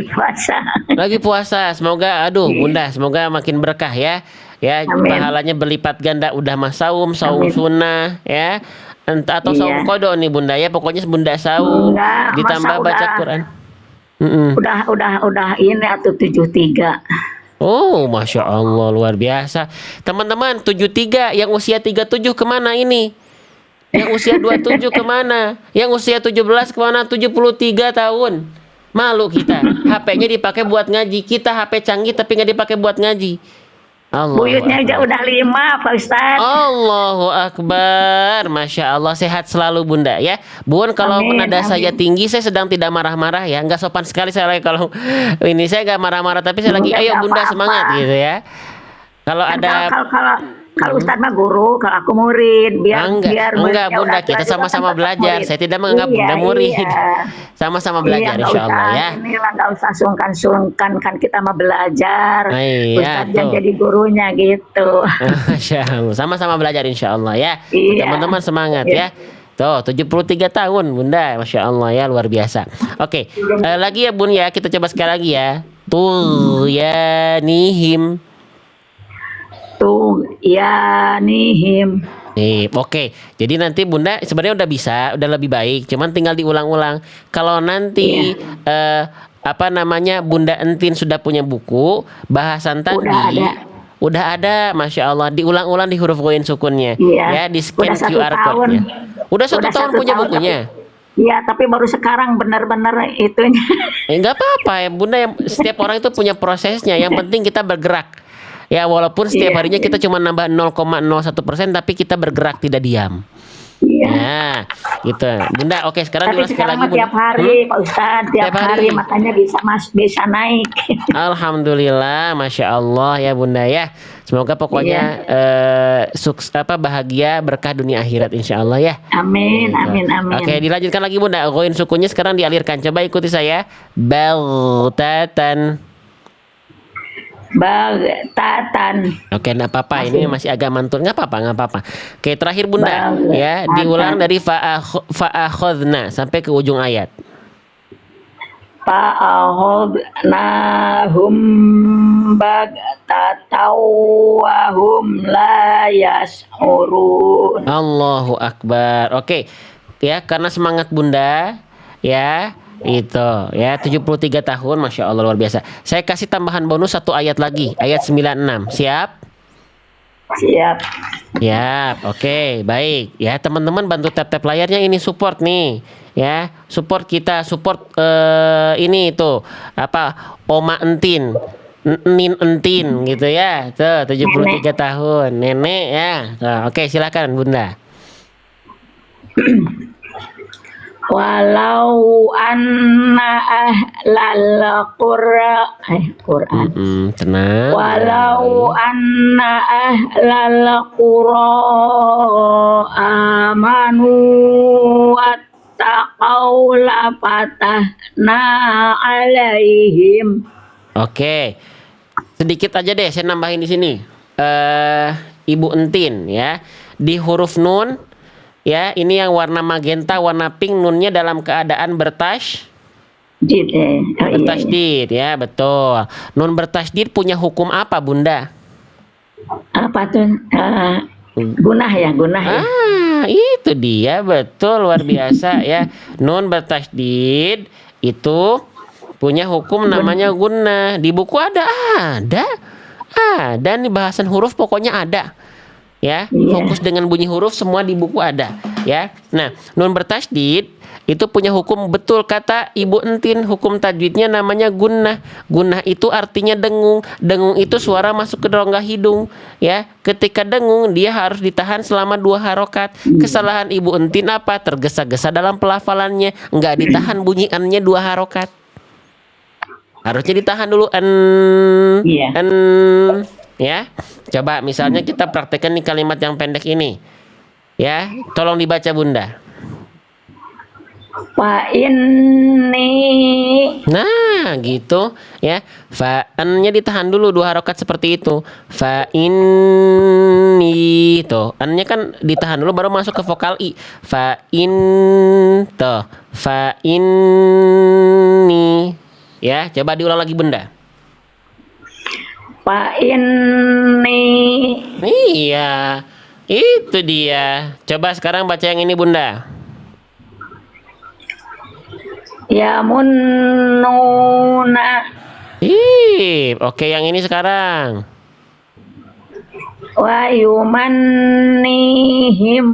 puasa. Lagi puasa. Semoga, Bunda, semoga makin berkah ya. Ya, pahalanya berlipat ganda. Udah mah saum sunnah ya. Atau saum qada nih Bunda ya. Pokoknya Bunda saum ditambah baca Quran. Udah ini atau 73. Oh, Masya Allah, luar biasa. Teman-teman, 73 yang usia 37 kemana ini? Yang usia 27 kemana? Yang usia 17 kemana? 73 tahun. Malu kita. HP-nya dipakai buat ngaji. Kita HP canggih tapi nggak dipakai buat ngaji. Allahu Buyutnya aja Akbar. udah 5 Pak Ustadz. Allahu Akbar. Masya Allah, sehat selalu Bunda ya. Bun, kalau Amin, nada saya amin. tinggi, saya sedang tidak marah-marah ya. Nggak sopan sekali saya lagi kalau ini saya nggak marah-marah, tapi saya lagi, Enggak ayo Bunda apa-apa. semangat gitu ya. Kalau Kan ada kalau Ustadz mah guru, kalau aku murid, enggak, muridnya Bunda, udah kita tua juga kan sama-sama tetap belajar. murid. Saya tidak menganggap Iya, Bunda murid. iya. Sama-sama Iya, belajar nggak insya usah Allah ya. inilah, nggak usah sungkan-sungkan, kan kita mah belajar. Nah, iya Ustadz yang tuh. jadi gurunya gitu. Masya Allah. Sama-sama belajar insya Allah ya. Iya. Teman-teman semangat Iya. ya. Tuh, 73 tahun Bunda. Masya Allah ya, luar biasa. Oke, lagi ya Bun ya. Kita coba sekali lagi ya. Tuh ya nihim. Tuh, ya nihim. Nih, oke. Jadi nanti Bunda sebenarnya udah bisa, udah lebih baik. Cuman tinggal diulang-ulang. Kalau nanti apa namanya Bunda Entin sudah punya buku bahasan tadi, Udah ada. udah ada, Masya Allah. Diulang-ulang di huruf goin sukunnya, Iya. ya, di scan Udah 1 QR tahun. code-nya. Udah satu Udah tahun 1 punya tahun, bukunya. Iya, tapi baru sekarang benar-benar itunya. Nggak apa-apa ya Bunda. Setiap orang itu punya prosesnya. Yang penting kita bergerak. Ya walaupun setiap Iya, harinya kita cuma nambah 0,01%, tapi kita bergerak tidak diam. Iya. Ya, gitu. Bunda, oke sekarang Tapi diulang sekali sekarang lagi mah Bunda. tiap hari, Pak Ustadz, tiap Tiap hari. hari makanya bisa naik. Alhamdulillah, Masya Allah ya Bunda ya. Semoga pokoknya bahagia berkah dunia akhirat insya Allah ya. Amin, Gitu. amin, amin. Oke, dilanjutkan lagi Bunda. Goin sukunya sekarang dialirkan. Coba ikuti saya. Baltatan. Bagtatan. Oke, nggak apa-apa. Ini masih agak mantul. Nggak apa-apa, nggak apa-apa. Oke, terakhir Bunda. Ya, Bagtatan. diulang dari fa'akhadna sampai ke ujung ayat. Fa'ahodnahum bagtatawahum la yash'urun. Allahu Akbar. Oke. Ya, karena semangat Bunda ya, itu ya 73 tahun, Masya Allah luar biasa. Saya kasih tambahan bonus 1 ayat lagi, ayat 96. Siap? Siap. Ya, oke, baik. Ya, teman-teman bantu tap-tap layarnya, ini support nih. Ya, support kita, support ini tuh apa? Oma Entin. Nin Entin gitu ya. Tuh, 73 tahun. Nenek ya. Tuh, oke, silakan Bunda. Walau anna ahlal Quran. Tenang. Walau anna ahlal qura amanu wattaqau la fatahna alaihim. Oke. Sedikit aja deh saya nambahin di sini. Ibu Entin ya. Di huruf nun ya, ini yang warna magenta, warna pink, nunnya dalam keadaan bertasydid ya, betul. Nun bertasydid punya hukum apa, Bunda? Apa tuh? Gunah ya. Ah, itu dia, betul, luar biasa ya. Nun bertasydid itu punya hukum namanya gunnah. Di buku ada. Dan di bahasan huruf pokoknya ada. Ya, fokus dengan bunyi huruf semua di buku ada ya. Nah, nun bertasydid itu punya hukum, betul kata Ibu Entin, hukum tajwidnya namanya gunnah. Gunnah itu artinya dengung. Dengung itu suara masuk ke rongga hidung ya. Ketika dengung dia harus ditahan selama 2 harokat. Kesalahan Ibu Entin apa? Tergesa-gesa dalam pelafalannya, nggak ditahan bunyiannya 2 harokat. Harusnya ditahan dulu ya. Coba misalnya kita praktekkan nih kalimat yang pendek ini. Ya, tolong dibaca Bunda. Fa inni. Nah, gitu ya. Fa-nya ditahan dulu 2 harokat seperti itu. Fa inni tuh. An-nya kan ditahan dulu baru masuk ke vokal i. Fa in tuh. Fa inni. Ya, coba diulang lagi Bunda. Fa inni. Iya, itu dia. Coba sekarang baca yang ini Bunda. Ya munnuna. Oke, yang ini sekarang. Wa yumannihim.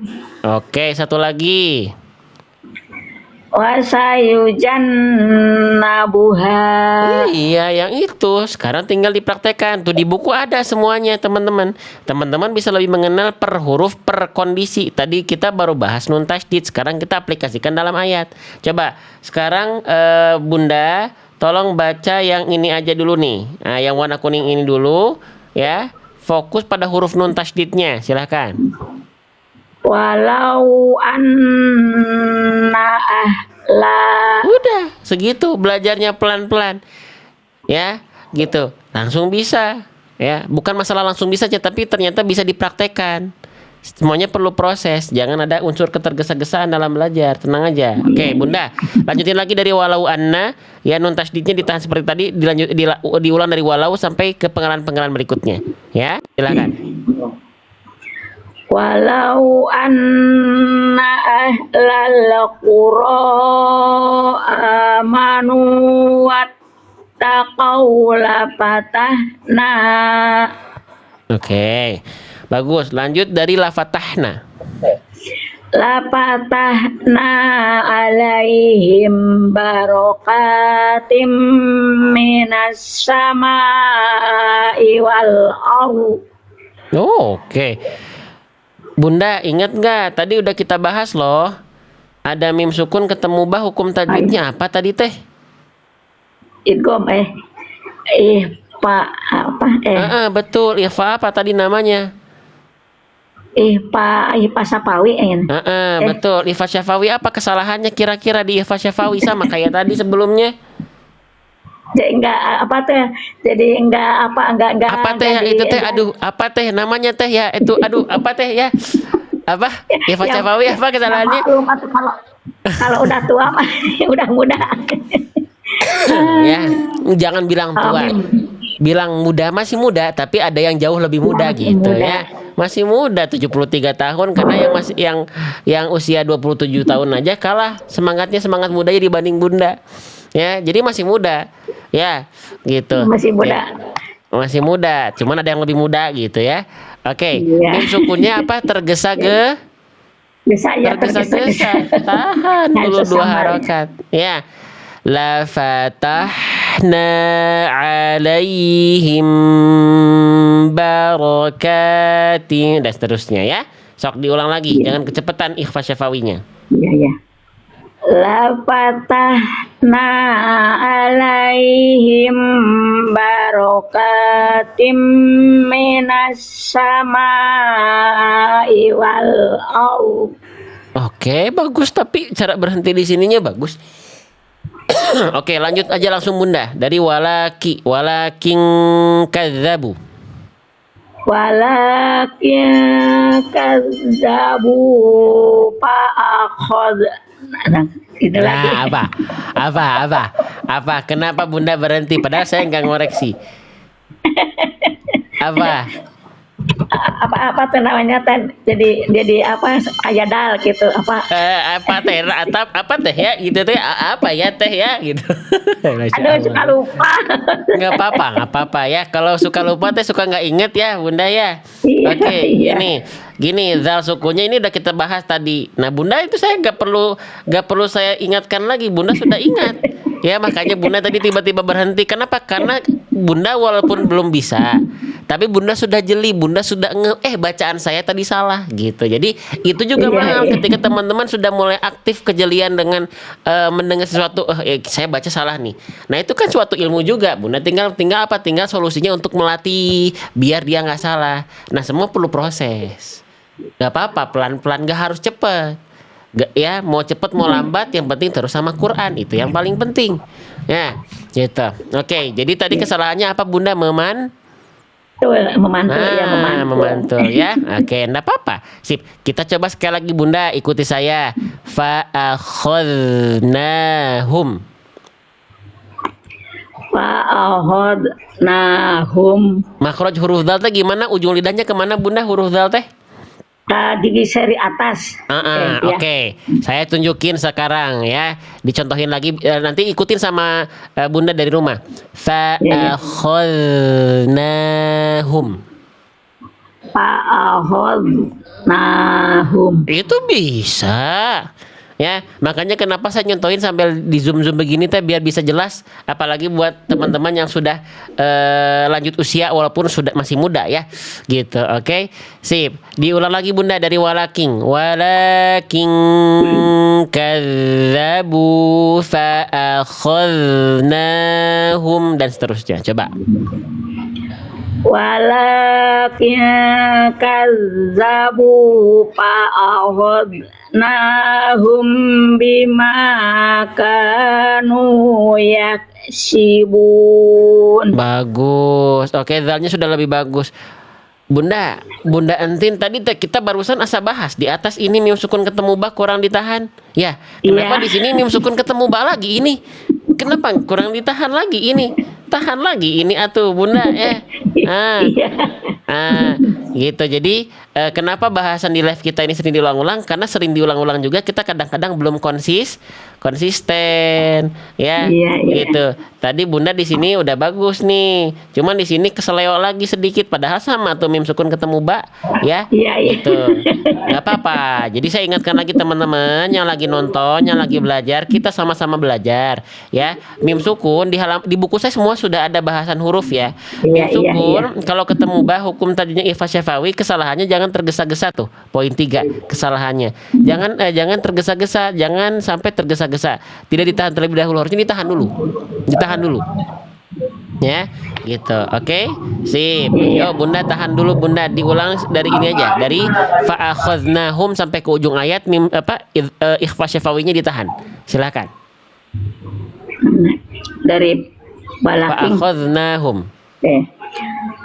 Oke, satu lagi. wa sayujannabuha. Iya, yang itu. Sekarang tinggal dipraktekkan. Tuh di buku ada semuanya, teman-teman. Teman-teman bisa lebih mengenal per huruf, per kondisi. Tadi kita baru bahas nun tasydid. Sekarang kita aplikasikan dalam ayat. Coba, sekarang Bunda, tolong baca yang ini aja dulu nih. Nah, yang warna kuning ini dulu, ya. Fokus pada huruf nun tasydidnya. Silahkan. Walau anna ahla. Udah, segitu belajarnya pelan-pelan. Ya, gitu. Langsung bisa. Ya, bukan masalah langsung bisa aja, tapi ternyata bisa dipraktekkan. Semuanya perlu proses, jangan ada unsur ketergesa-gesaan dalam belajar. Tenang aja. Oke, Bunda, lanjutin lagi dari walau anna. Ya, nun tasdidnya ditahan seperti tadi, diulang dari walau sampai ke pengalaman-pengalaman berikutnya. Ya, silakan. Walau anna ahlal qura amanu wattaqau lafatahna. Oke. Bagus, lanjut dari lafatahna. Lafatahna alaihim barokatim minas samai wal ardh. Oh, oke. Bunda, ingat nggak? Tadi udah kita bahas loh. Ada mim sukun ketemu ba, hukum tajwidnya apa tadi teh? Idgham Betul. Ikhfa apa tadi namanya? ihfa syafawi Betul. Ikhfa syafawi apa kesalahannya kira-kira di ikhfa syafawi sama kayak tadi sebelumnya? jadi enggak Apa teh ya itu teh? Aduh, apa teh namanya teh ya? Itu aduh, apa teh ya? Apa? Ikhfa syafawi apa kesalahannya? Kalau udah tua mah udah muda. Ya, jangan bilang tua. Bilang muda, masih muda, tapi ada yang jauh lebih muda gitu ya. Masih muda 73 tahun karena yang usia 27 tahun aja kalah semangatnya, semangat mudanya dibanding Bunda. Ya, jadi masih muda. Ya, gitu. Masih muda. Ya, masih muda, cuman ada yang lebih muda gitu ya. Oke, Iya. mim sukunnya apa? Tergesa-ge. Tergesa-gesa. Tahan dulu 2 harokat. Ya. La fatahna alaihim barakatin dan seterusnya ya. Sok diulang lagi, jangan kecepatan ikhfa syafawinya. Iya. La fatahna alaihim barokatim minas samai wal ardh. Oke, bagus, tapi cara berhenti di sininya bagus. Oke, lanjut aja langsung Bunda dari walakin kadzabu. Walakin kadzabu fa'akhad. Itu lagi. Apa? Kenapa Bunda berhenti? Padahal saya nggak ngoreksi. Apa? Apa tuh namanya jadi apa ayadal gitu apa Apa teh ya gitu teh apa ya teh ya gitu. aduh suka lupa. Nggak apa-apa ya, kalau suka lupa teh suka nggak inget ya Bunda ya. Iya, Oke, iya. gini zal sukunya ini udah kita bahas tadi. Nah Bunda itu saya nggak perlu saya ingatkan lagi, Bunda sudah ingat. Ya makanya Bunda tadi tiba-tiba berhenti. Kenapa? Karena Bunda walaupun belum bisa, tapi Bunda sudah jeli, Bunda sudah bacaan saya tadi salah gitu. Jadi itu juga mahal ketika teman-teman sudah mulai aktif kejelian dengan mendengar sesuatu, saya baca salah nih. Nah itu kan suatu ilmu juga. Bunda tinggal apa? Tinggal solusinya untuk melatih biar dia nggak salah. Nah semua perlu proses. Gak apa-apa, pelan-pelan, gak harus cepet. Ya mau cepet mau lambat yang penting terus sama Quran, itu yang paling penting ya gitu. Oke, jadi tadi kesalahannya apa Bunda? Betul, memantul ya. Oke, enggak apa-apa. Sip. Kita coba sekali lagi Bunda, ikuti saya. Fa akhadnahum. Makhraj huruf dal teh gimana? Ujung lidahnya kemana Bunda huruf dal teh? Di seri atas. Oke. Saya tunjukin sekarang ya. Dicontohin lagi, nanti ikutin sama Bunda dari rumah. Fa akhadnahum. Fa'akhadnahum. Itu bisa. Ya, makanya kenapa saya nyontohin sambil di zoom begini teh biar bisa jelas, apalagi buat teman-teman yang sudah lanjut usia walaupun sudah masih muda ya, gitu. Oke, sip. Diulang lagi Bunda dari walakin kadzabu fa akhadnahum dan seterusnya. Coba. Walakin kazzabu fa'akhadnahum bima kanu yaksibun. Bagus. Oke, zalnya sudah lebih bagus. Bunda Entin tadi kita barusan asa bahas di atas ini mim sukun ketemu ba kurang ditahan. Ya, kenapa Iya. di sini mim sukun ketemu ba lagi ini? Kenapa kurang ditahan lagi ini? Tahan lagi ini atuh Bunda ya. Iya. Gitu. Jadi kenapa bahasan di live kita ini sering diulang-ulang? Karena sering diulang-ulang juga kita kadang-kadang belum konsisten, ya. Iya, iya. Gitu. Tadi Bunda di sini udah bagus nih. Cuman di sini keseleo lagi sedikit. Padahal sama tuh mim sukun ketemu ba, ya. Iya, iya. Gitu. Gak apa-apa. Jadi saya ingatkan lagi teman-teman yang lagi nonton, yang lagi belajar, kita sama-sama belajar, ya. Mim sukun di buku saya semua sudah ada bahasan huruf ya. Mim Iya, iya, sukun iya. kalau ketemu ba hukum tadinya ikhfa syafawi, kesalahannya jangan tergesa-gesa tuh. Poin 3 kesalahannya. Jangan tergesa-gesa, jangan sampai tergesa-gesa. Tidak ditahan terlebih dahulu, harusnya ditahan dulu. Ditahan dulu. Ya, gitu. Oke. Sip. Yo Bunda tahan dulu Bunda, diulang dari ini aja. Dari fa akhadnahum sampai ke ujung ayat ikhfa syafawinya ditahan. Silakan. Dari Fa Balaking. akhadnahum.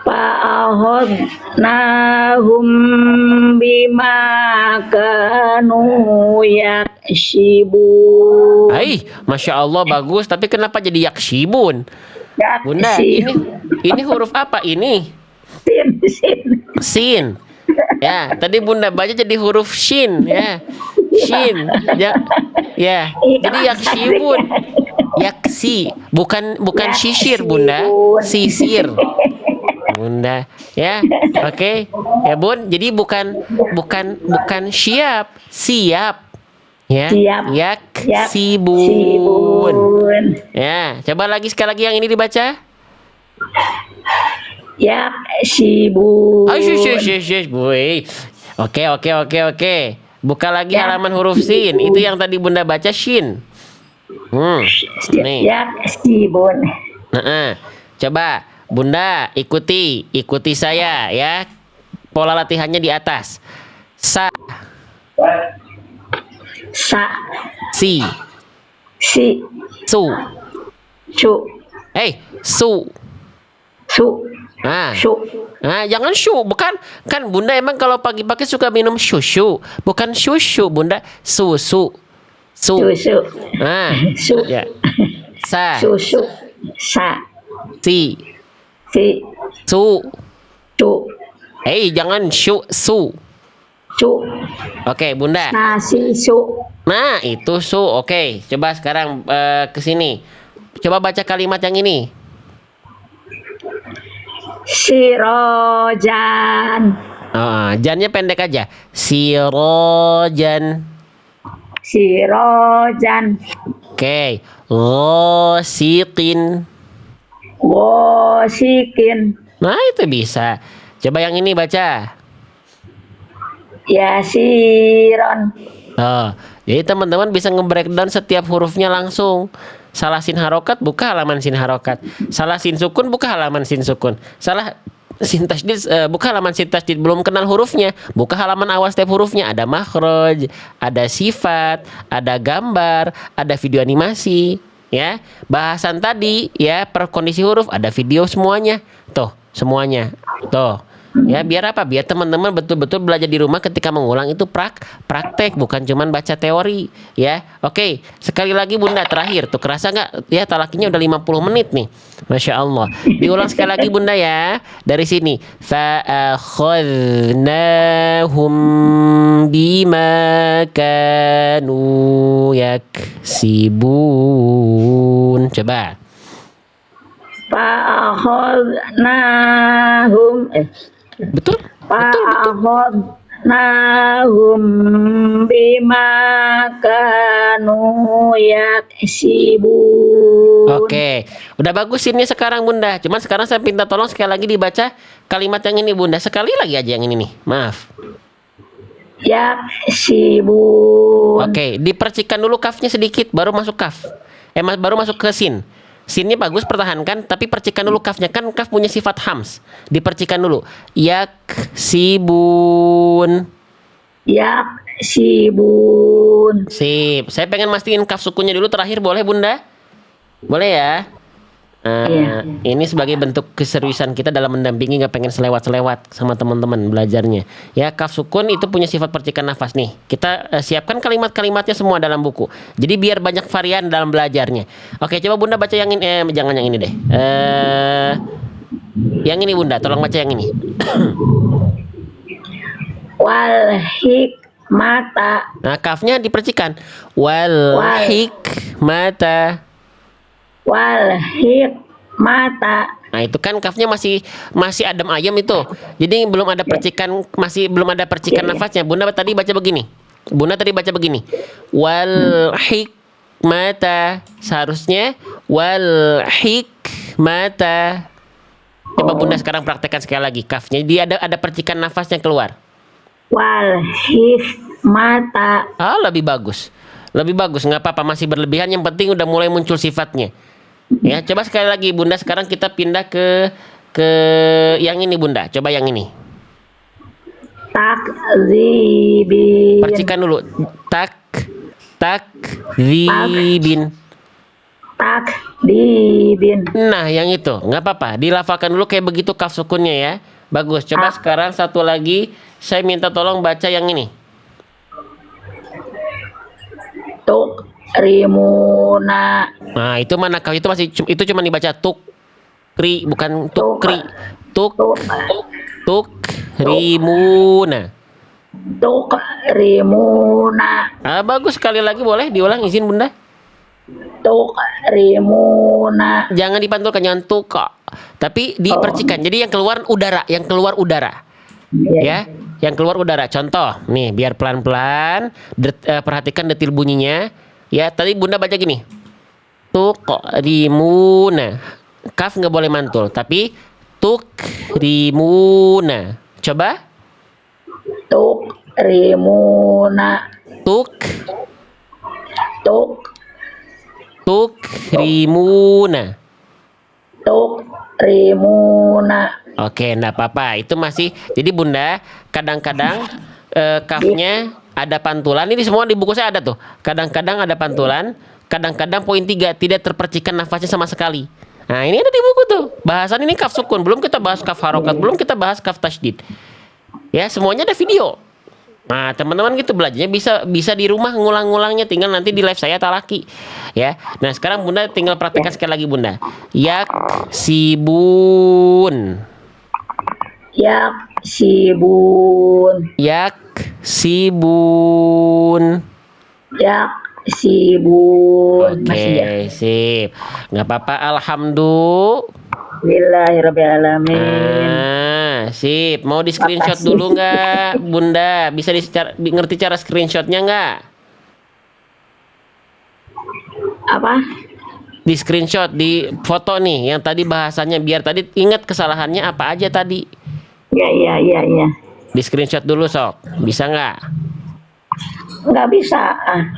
Fa'akhadnahum bima kanu yaksibun. Hai, Masya Allah bagus. Tapi kenapa jadi yaksibun? Bunda, ini huruf apa ini? Sin. Sin. Ya, tadi Bunda baca jadi huruf shin, ya. Shin. Ya. Ya. Jadi yaksibun. Yaksi, bukan sisir Bunda, sisir. Bunda, ya. Oke. Ya, Bun. Jadi bukan siap. Ya. Siap. Yaksibun. Ya, coba sekali lagi yang ini dibaca. Yaksibun. Boy. Oke. Buka lagi halaman huruf sin. Itu yang tadi Bunda baca shin. Nih. Yaksibun. Coba Bunda ikuti saya ya. Pola latihannya di atas. Sa, si, Si. su. Su. Su. Su. Jangan shu, bukan. Kan Bunda emang kalau pagi-pagi suka minum susu. Bukan susu, Bunda. Susu. Susu. Su. Ya. Sa. Susu. Sa. Si. Su. Jangan su. Su. Oke, Bunda. Nasi su. Nah, itu su. Oke, coba sekarang ke sini. Coba baca kalimat yang ini. Sirojan. Jannya pendek aja. Sirojan. Oke. Ghasiqin. Wosikin. Nah, itu bisa. Coba yang ini baca. Yasiron. Jadi teman-teman bisa nge-breakdown setiap hurufnya langsung. Salah sin harokat, buka halaman sin harokat. Salah sin sukun, buka halaman sin sukun. Salah sin tasydid, buka halaman sin tasydid. Belum kenal hurufnya, buka halaman awal setiap hurufnya. Ada makhraj, ada sifat, ada gambar, ada video animasi. Ya, bahasan tadi ya per kondisi huruf ada video semuanya. Tuh, semuanya. Tuh. Ya, biar apa? Biar teman-teman betul-betul belajar di rumah ketika mengulang itu praktek, bukan cuman baca teori, ya. Oke, sekali lagi Bunda terakhir. Tuh kerasa nggak? Ya, talakinya udah 50 menit nih. Masya Allah. Diulang sekali lagi Bunda ya. Dari sini. Fa'akhadnahum bima kanu yaksibun. Coba. Fa'akhadnahum. Betul? nahum bima kanu yaksibun. Oke, udah bagus ini sekarang Bunda. Cuman sekarang saya minta tolong sekali lagi dibaca kalimat yang ini Bunda. Sekali lagi aja yang ini nih. Maaf. Yaksibun. Oke, dipercikan dulu kafnya sedikit, baru masuk kaf. Baru masuk ke sin. Sinnya bagus pertahankan, tapi percikan dulu kafnya. Kan kaf punya sifat hams. Dipercikan dulu. Yaksibun. Yaksibun. Sip. Saya pengen mastiin kaf sukunnya dulu terakhir, boleh Bunda? Boleh ya? Iya. Ini sebagai bentuk keseriusan kita dalam mendampingi, nggak pengen selewat-selewat sama teman-teman belajarnya. Ya, kaf sukun itu punya sifat percikan nafas nih. Kita siapkan kalimat-kalimatnya semua dalam buku. Jadi biar banyak varian dalam belajarnya. Oke, coba Bunda baca yang ini. Jangan yang ini deh. Yang ini Bunda, tolong baca yang ini. Wal hikmata. Nah, kafnya dipercikan. Wal hikmata. Wal hikmata. Nah, itu kan kafnya masih adem ayem itu. Jadi belum ada percikan, belum ada percikan nafasnya. Bunda tadi baca begini. Wal hikmata. Seharusnya wal hikmata. Coba Bunda sekarang praktekkan sekali lagi kafnya. Dia ada percikan nafasnya keluar. Wal hikmata. Lebih bagus. Lebih bagus, nggak apa-apa, masih berlebihan. Yang penting udah mulai muncul sifatnya. Ya, coba sekali lagi Bunda. Sekarang kita pindah ke yang ini Bunda. Coba yang ini. Takzibin. Percikan dulu. Takzibin. Takdibin. Nah, yang itu nggak apa-apa. Dilafalkan dulu kayak begitu kaf sukunnya ya. Bagus. Coba sekarang satu lagi. Saya minta tolong baca yang ini. Tukrimuna. Nah, itu mana kau itu cuma dibaca tukri, bukan tukri. Tukrimuna. Tukrimuna. Bagus, sekali lagi boleh diulang, izin Bunda. Tukrimuna. Jangan dipantulkan, jangan tuka, tapi dipercikan. Jadi yang keluar udara, ya, yang keluar udara. Contoh nih, biar pelan-pelan, perhatikan detil bunyinya. Ya, tadi Bunda baca gini. Tukrimuna. Kaf nggak boleh mantul, tapi tukrimuna. Coba. Tukrimuna. Tukrimuna. Tukrimuna. Oke, enggak apa-apa. Itu masih. Jadi Bunda, kadang-kadang kafnya ada pantulan. Ini semua di buku saya ada tuh. Kadang-kadang ada pantulan, kadang-kadang poin 3 tidak terpercikan nafasnya sama sekali. Nah, ini ada di buku tuh. Bahasan ini kaf sukun. Belum kita bahas kaf harokat, belum kita bahas kaf tasydid. Ya, semuanya ada video. Nah, teman-teman gitu belajarnya bisa di rumah ngulang-ngulangnya, tinggal nanti di live saya talaki. Ya. Nah, sekarang Bunda tinggal praktekkan sekali lagi Bunda. Yaksibun. Yaksibun. Yaksibun. Yaksibun. Oke, sip. Nggak apa-apa, alhamdulillah. Bismillahirrahmanirrahim. Sip. Mau di screenshot dulu nggak, Bunda? Bisa ngerti cara screenshotnya nggak? Apa? Di screenshot, di foto nih, yang tadi bahasanya, biar tadi ingat kesalahannya apa aja tadi. Ya. Di screenshot dulu sok. Bisa nggak? Nggak bisa.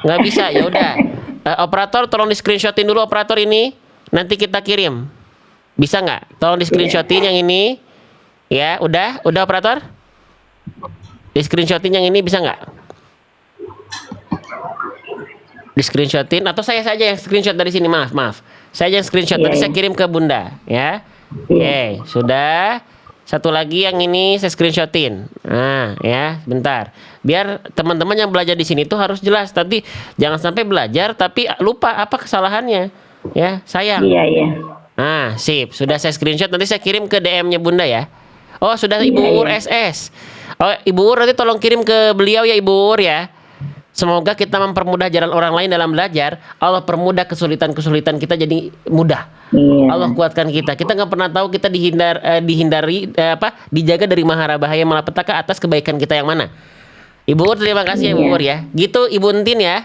Nggak bisa, ya udah. Operator, tolong di screenshotin dulu operator ini. Nanti kita kirim. Bisa nggak? Tolong di screenshotin yang ini. Ya, udah operator. Di screenshotin yang ini bisa nggak? Di screenshotin atau saya saja yang screenshot dari sini, maaf. Saya yang screenshot, nanti saya kirim ke Bunda, ya. Oke, sudah. Satu lagi yang ini saya screenshotin. Nah, ya, bentar. Biar teman-teman yang belajar di sini tuh harus jelas. Tadi jangan sampai belajar tapi lupa apa kesalahannya. Ya, sayang. Iya. Nah, sip. Sudah saya screenshot, nanti saya kirim ke DM-nya Bunda ya. Oh, sudah Ibu Ur SS. Oh, Ibu Ur nanti tolong kirim ke beliau ya, Ibu Ur ya. Semoga kita mempermudah jalan orang lain dalam belajar. Allah permudah kesulitan-kesulitan kita jadi mudah. Iya. Allah kuatkan kita. Kita nggak pernah tahu kita dijaga dari mahara bahaya malapetaka atas kebaikan kita yang mana. Ibu Ur, terima kasih ya Ibu Iya. Ur ya. Gitu Ibu Entin ya.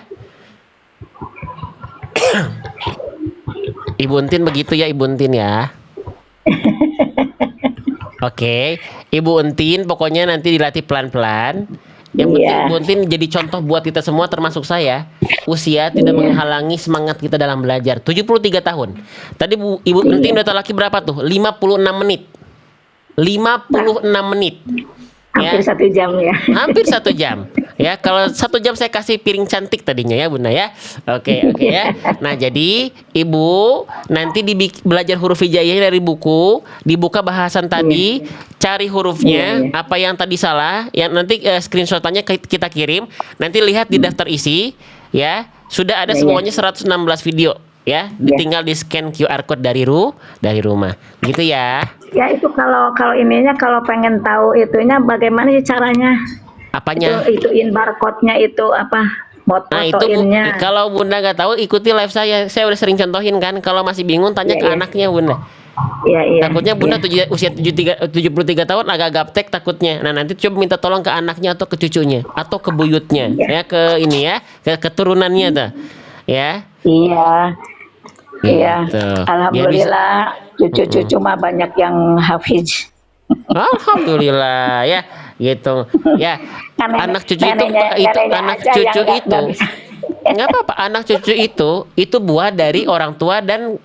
Ibu Entin begitu ya Ibu Entin ya. Oke, Ibu Entin pokoknya nanti dilatih pelan-pelan. Yang penting Iya. Ibu Entin jadi contoh buat kita semua termasuk saya. Usia tidak menghalangi semangat kita dalam belajar. 73 tahun. Tadi Ibu Entin udah laki berapa tuh? 56 menit. 56 menit. Hampir Ya. 1 jam ya. Hampir 1 jam. Ya, kalau 1 jam saya kasih piring cantik tadinya ya Bunda ya. Oke ya. Nah, jadi Ibu nanti belajar huruf hijaiyah dari buku, dibuka bahasan tadi, cari hurufnya, Iya. apa yang tadi salah, yang nanti screenshotannya kita kirim, nanti lihat di daftar isi ya. Sudah ada Iya. semuanya 116 video ya. Tinggal di scan QR code dari rumah. Gitu ya. Ya itu kalau ininya kalau pengen tahu itunya bagaimana sih caranya? Apanya? Ituin barcode-nya itu apa? Nah itu Fotoinnya. kalau Bunda nggak tahu ikuti live saya udah sering contohin kan. Kalau masih bingung tanya Iya, ke iya. anaknya Bunda. Iya. Takutnya Bunda Iya. usia 73 tahun agak gaptek takutnya. Nah nanti coba minta tolong ke anaknya atau ke cucunya atau ke buyutnya Iya. ya, ke ini ya, ke keturunannya tuh ya. Iya. Iya. Gitu. Alhamdulillah cucu-cucu mah banyak yang hafiz. Alhamdulillah ya gitu ya. Kan Anak cucu neneknya anak aja cucu yang nggak itu bisa. nggak apa-apa, anak cucu itu buah dari orang tua dan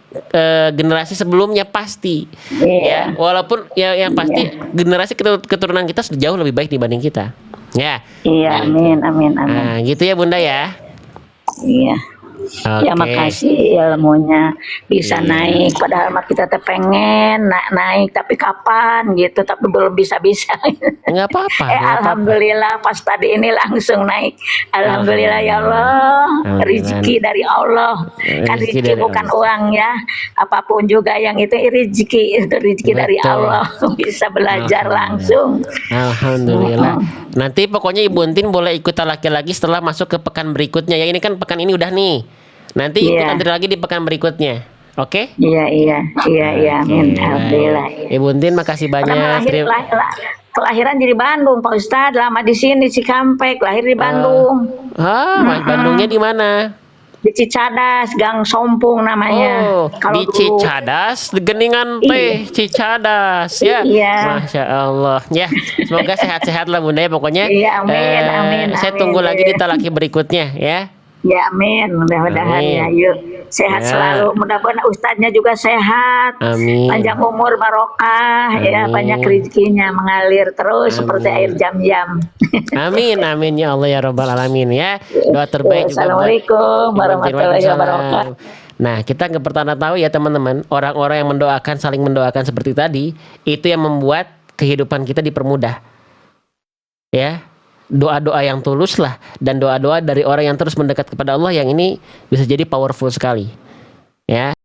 generasi sebelumnya pasti. Iya. Ya walaupun ya yang pasti generasi keturunan kita sudah jauh lebih baik dibanding kita ya. Iya, amin. Nah gitu ya Bunda ya. Iya. Ya Oke. makasih ilmunya bisa Iya. naik padahal mah kita teh pengen naik tapi kapan gitu tapi belum bisa Nggak apa-apa, nggak apa-apa. alhamdulillah pas tadi ini langsung naik alhamdulillah ya Allah Alhamdulillah. rezeki dari Allah kan Rezeki rezeki dari bukan uang ya apapun juga yang itu rezeki dari Betul. Allah bisa belajar langsung. Alhamdulillah. Nanti pokoknya Ibu Entin boleh ikut laki-laki setelah masuk ke pekan berikutnya ya. Ini kan pekan ini udah nih. Nanti ikut Iya. antri lagi di pekan berikutnya. Oke? Iya amin Oke, alhamdulillah. baik. Ibu Entin makasih Karena banyak. kelahiran di Bandung, Pak Ustadz. Lama di sini Cikampek, lahir di Bandung. Mas Bandungnya di mana? Di Cicadas, Gang Sompung namanya. Oh, Kalau di dulu- Cicadas, Geningan teh, Cicadas ya. Iya. Masya Allah. Ya, semoga sehat-sehat lah Bunda ya pokoknya. Iya, amin, Saya amin. tunggu lagi di talaki berikutnya ya. Ya amin, mudah-mudahan Amin. ya yuk. Sehat Ya. selalu, mudah-mudahan Ustadznya juga sehat. Amin. Panjang umur barokah, ya Amin. banyak rezekinya mengalir terus seperti Amin. air jam-jam. Amin ya Allah ya Rabbal Alamin ya. Doa terbaik juga buat Assalamualaikum warahmatullahi Waalaikumsalam. wabarakatuh. Nah kita nggak pernah tahu ya teman-teman, orang-orang yang mendoakan saling mendoakan seperti tadi itu yang membuat kehidupan kita dipermudah ya. Doa-doa yang tulus lah dan doa-doa dari orang yang terus mendekat kepada Allah yang ini bisa jadi powerful sekali ya.